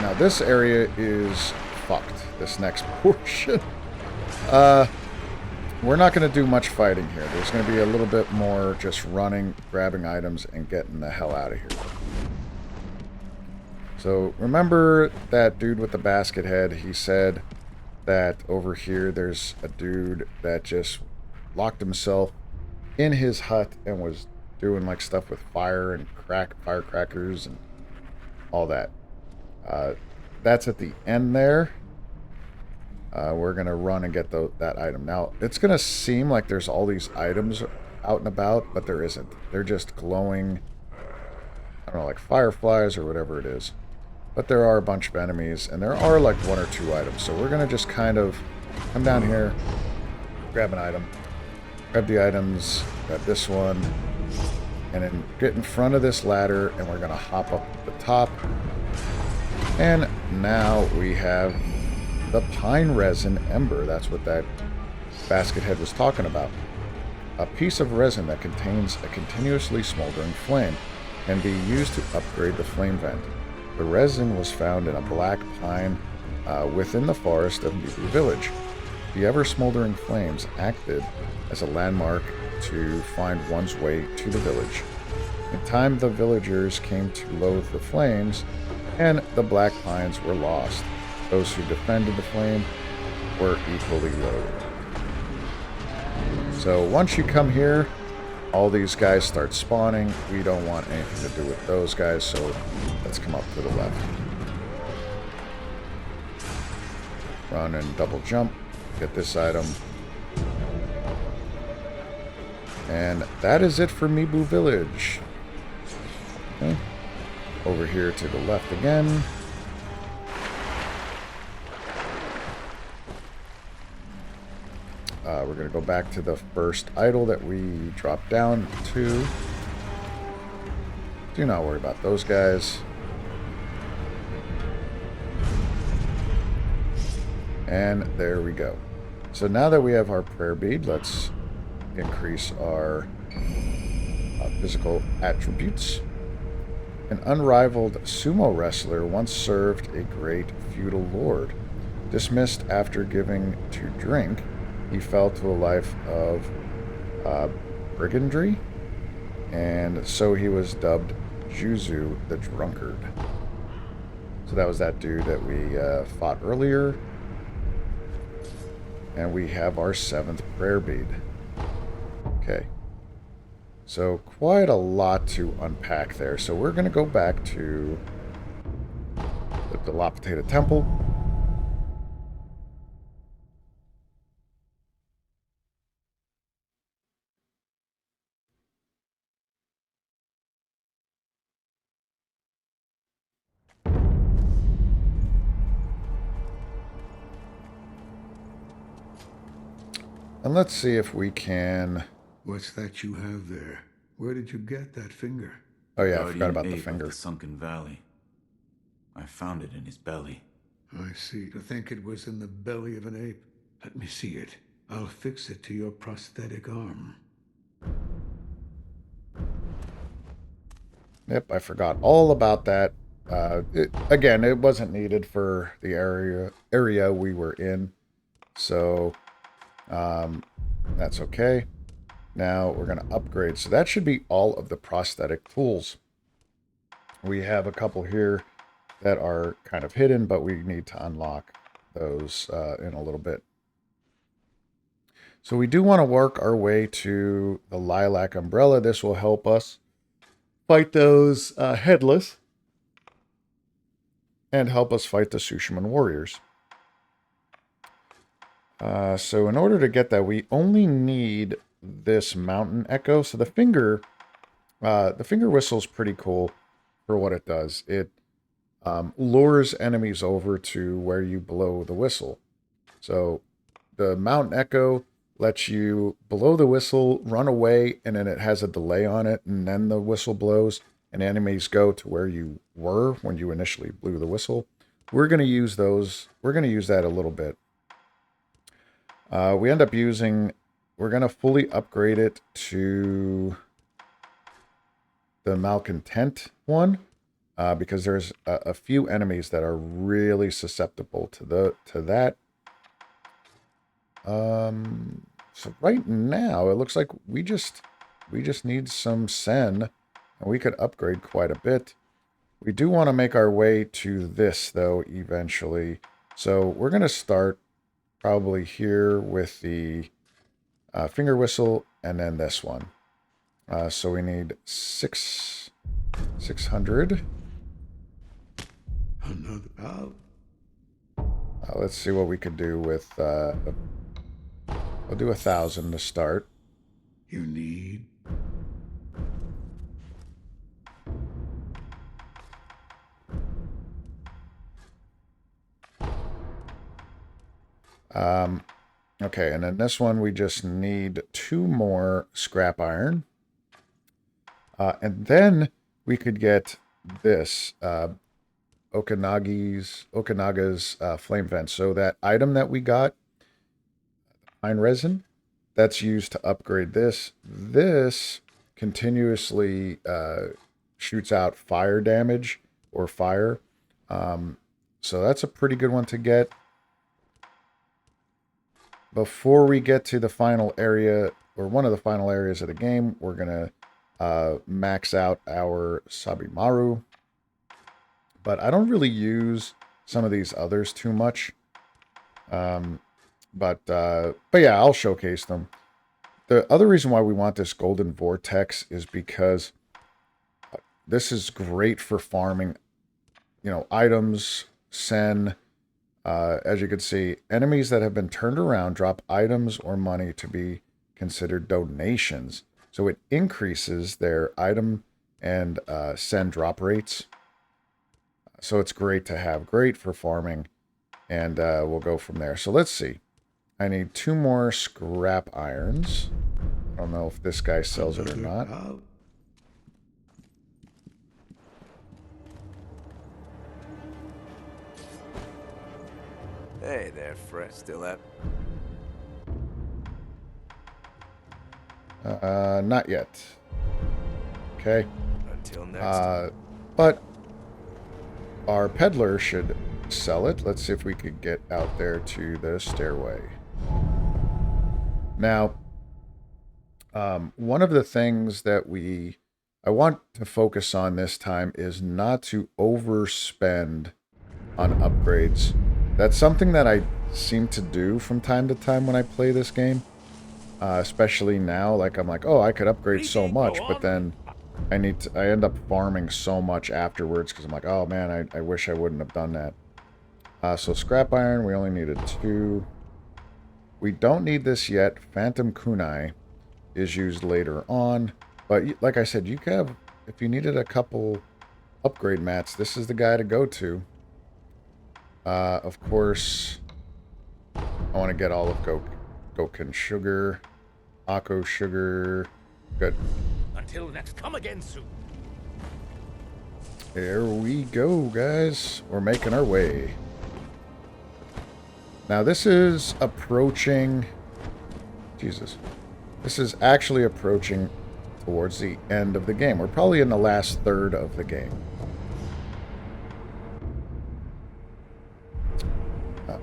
Now this area is fucked. This next portion. We're not going to do much fighting here. There's going to be a little bit more just running, grabbing items, and getting the hell out of here. So, remember that dude with the basket head? He said that over here there's a dude that just locked himself in his hut and was doing like stuff with fire and firecrackers and all that. That's at the end there. We're going to run and get that item. Now, it's going to seem like there's all these items out and about, but there isn't. They're just glowing, I don't know, like fireflies or whatever it is. But there are a bunch of enemies, and there are like 1 or 2 items. So we're going to just kind of come down here, grab an item, grab the items, grab this one, and then get in front of this ladder, and we're going to hop up the top. And now we have the pine resin ember. That's what that basket head was talking about. A piece of resin that contains a continuously smoldering flame. can be used to upgrade the flame vent. The resin was found in a black pine within the forest of Mibu Village. The ever-smoldering flames acted as a landmark to find one's way to the village. In time, the villagers came to loathe the flames, and the black pines were lost. Those who defended the flame were equally loathed. So once you come here, all these guys start spawning. We don't want anything to do with those guys, so let's come up to the left. Run and double jump. Get this item. And that is it for Mibu Village. Okay. Over here to the left again. We're going to go back to the first idol that we dropped down to. Do not worry about those guys. And there we go. So now that we have our prayer bead, let's increase our physical attributes. An unrivaled sumo wrestler once served a great feudal lord. Dismissed after giving to drink, he fell to a life of brigandry, and so he was dubbed Juzu the Drunkard. So that was that dude that we fought earlier. And we have our 7th prayer bead. Okay. So quite a lot to unpack there. So we're going to go back to the Ashina Temple. And let's see if we can... What's that you have there? Where did you get that finger? Oh yeah, I Guardian forgot about the ape of finger. the Sunken Valley. I found it in his belly. I see. To think it was in the belly of an ape. Let me see it. I'll fix it to your prosthetic arm. Yep, I forgot all about that. Again, it wasn't needed for the area we were in. So... that's okay. Now we're going to upgrade. So that should be all of the prosthetic tools. We have a couple here that are kind of hidden, but we need to unlock those in a little bit. So we do want to work our way to the lilac umbrella. This will help us fight those headless and help us fight the Tsushiman warriors. So in order to get that, we only need this mountain echo. So the finger whistle is pretty cool for what it does. It lures enemies over to where you blow the whistle. So the mountain echo lets you blow the whistle, run away, and then it has a delay on it, and then the whistle blows, and enemies go to where you were when you initially blew the whistle. We're going to use those. We're going to use that a little bit. We end up using, we're going to fully upgrade it to the Malcontent one, because there's a few enemies that are really susceptible to that. So right now, it looks like we just need some Sen, and we could upgrade quite a bit. We do want to make our way to this, though, eventually. So we're going to start probably here with the finger whistle, and then this one. So we need 600. Another out. Let's see what we could do with... I'll do 1,000 to start. You need... Okay, and then this one we just need 2 more scrap iron. And then we could get this, Okanaga's flame vent. So that item that we got, pine resin, that's used to upgrade this. This continuously shoots out fire damage or fire. So that's a pretty good one to get. Before we get to the final area, or one of the final areas of the game, we're going to max out our Sabimaru. But I don't really use some of these others too much. But yeah, I'll showcase them. The other reason why we want this golden vortex is because this is great for farming, items, sen. As you can see, enemies that have been turned around drop items or money to be considered donations. So it increases their item and sen drop rates. So it's great to have. Great for farming. And we'll go from there. So let's see. I need 2 more scrap irons. I don't know if this guy sells it or not. Hey there, Fred. Still up? Not yet. Okay. Until next time. But our peddler should sell it. Let's see if we could get out there to the stairway. Now, one of the things that I want to focus on this time is not to overspend on upgrades. That's something that I seem to do from time to time when I play this game. Especially now, like I'm like, oh, I could upgrade so much, but then I end up farming so much afterwards because I'm like, oh man, I wish I wouldn't have done that. So scrap iron, we only needed 2. We don't need this yet. Phantom kunai is used later on. But like I said, you could have, if you needed a couple upgrade mats, this is the guy to go to. Of course, I want to get all of Goken sugar, Akko sugar. Good. Until next, come again soon. There we go, guys. We're making our way. Now, this is approaching... Jesus. This is actually approaching towards the end of the game. We're probably in the last third of the game.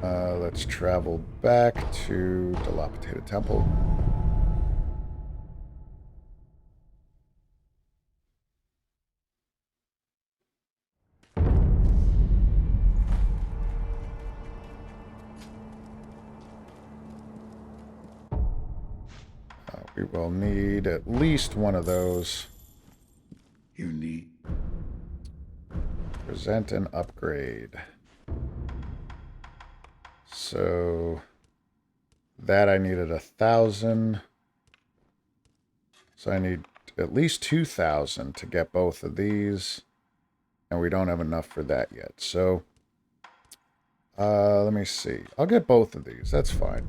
Let's travel back to Dilapidated Temple. We will need at least one of those. You need... Present and upgrade. So... that I needed 1,000. So I need at least 2,000 to get both of these. And we don't have enough for that yet. So... let me see. I'll get both of these. That's fine.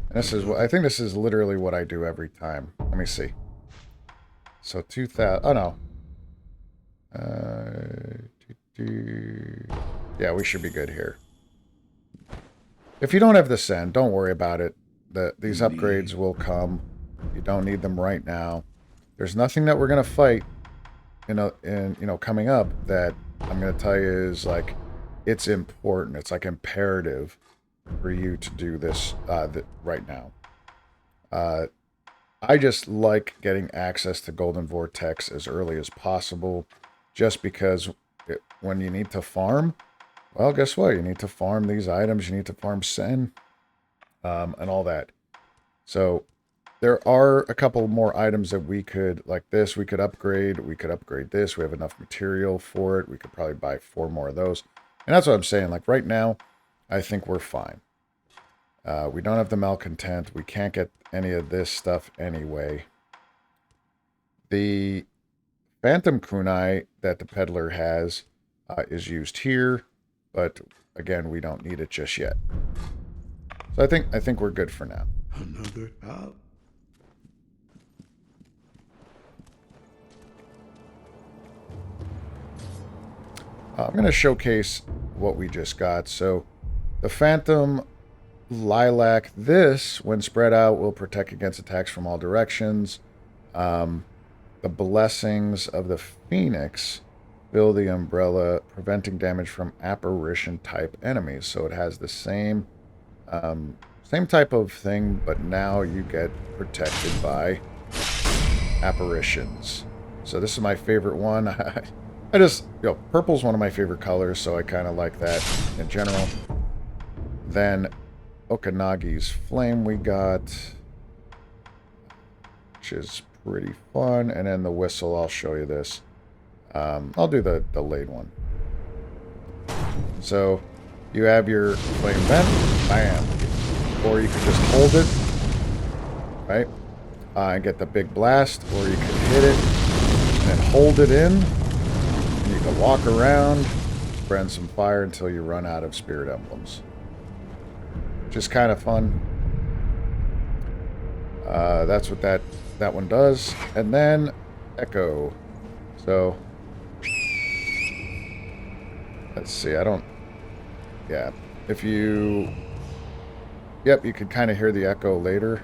And this is what I think. This is literally what I do every time. Let me see. So 2,000. Oh no. Yeah, we should be good here. If you don't have the send, don't worry about it. These upgrades will come. You don't need them right now. There's nothing that we're gonna fight, coming up that I'm gonna tell you is like it's important. It's like imperative for you to do this right now. I just like getting access to Golden Vortex as early as possible, just because when you need to farm, well, guess what? You need to farm these items, you need to farm Sen, and all that. So there are a couple more items that we could, like this, we could upgrade this. We have enough material for it. We could probably buy 4 more of those. And that's what I'm saying. Like right now, I think we're fine. We don't have the Malcontent. We can't get any of this stuff anyway. The Phantom Kunai that the peddler has is used here, but again, we don't need it just yet. So I think we're good for now. Another out. I'm going to showcase what we just got. So the Phantom Lilac, this, when spread out, will protect against attacks from all directions. the blessings of the Phoenix fill the umbrella, preventing damage from apparition-type enemies. So it has the same type of thing, but now you get protected by apparitions. So this is my favorite one. I just, purple's one of my favorite colors, so I kind of like that in general. Then Okanagi's Flame we got, which is pretty fun. And then the whistle, I'll show you this. I'll do the delayed one. So you have your flame vent, bam. Or you can just hold it, right? And get the big blast, or you can hit it and then hold it in. And you can walk around, spread some fire until you run out of spirit emblems. Just kind of fun. That's what that one does. And then Echo. So let's see. If you... Yep, you could kind of hear the echo later.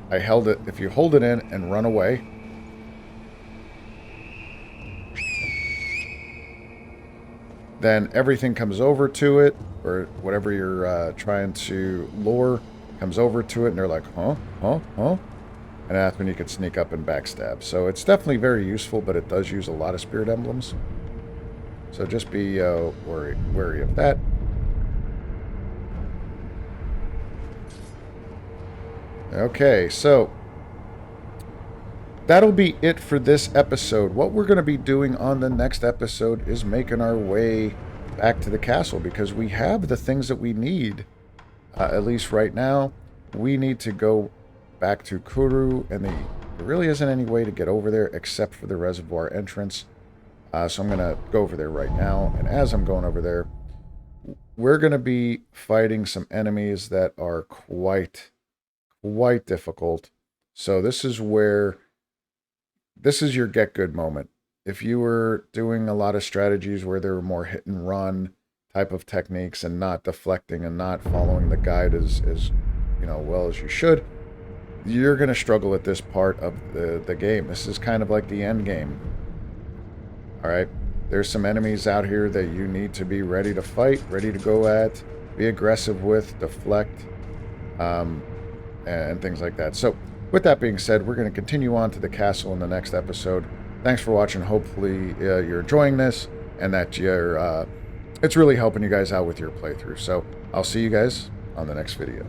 I held it. If you hold it in and run away, then everything comes over to it, or whatever you're trying to lure comes over to it, and they're like, huh? And that's when you can sneak up and backstab. So it's definitely very useful, but it does use a lot of spirit emblems. So just be wary of that. Okay, so that'll be it for this episode. What we're going to be doing on the next episode is making our way back to the castle, because we have the things that we need, at least right now. We need to go back to Kuru, and there really isn't any way to get over there except for the reservoir entrance. So I'm going to go over there right now, and as I'm going over there, we're going to be fighting some enemies that are quite difficult. So this is your get good moment. If you were doing a lot of strategies where there were more hit and run type of techniques and not deflecting and not following the guide as well as you should, you're going to struggle at this part of the game. This is kind of like the end game. All right, there's some enemies out here that you need to be ready to fight, ready to go at, be aggressive with, deflect, and things like that. So with that being said, we're going to continue on to the castle in the next episode. Thanks for watching. Hopefully you're enjoying this, and that it's really helping you guys out with your playthrough. So I'll see you guys on the next video.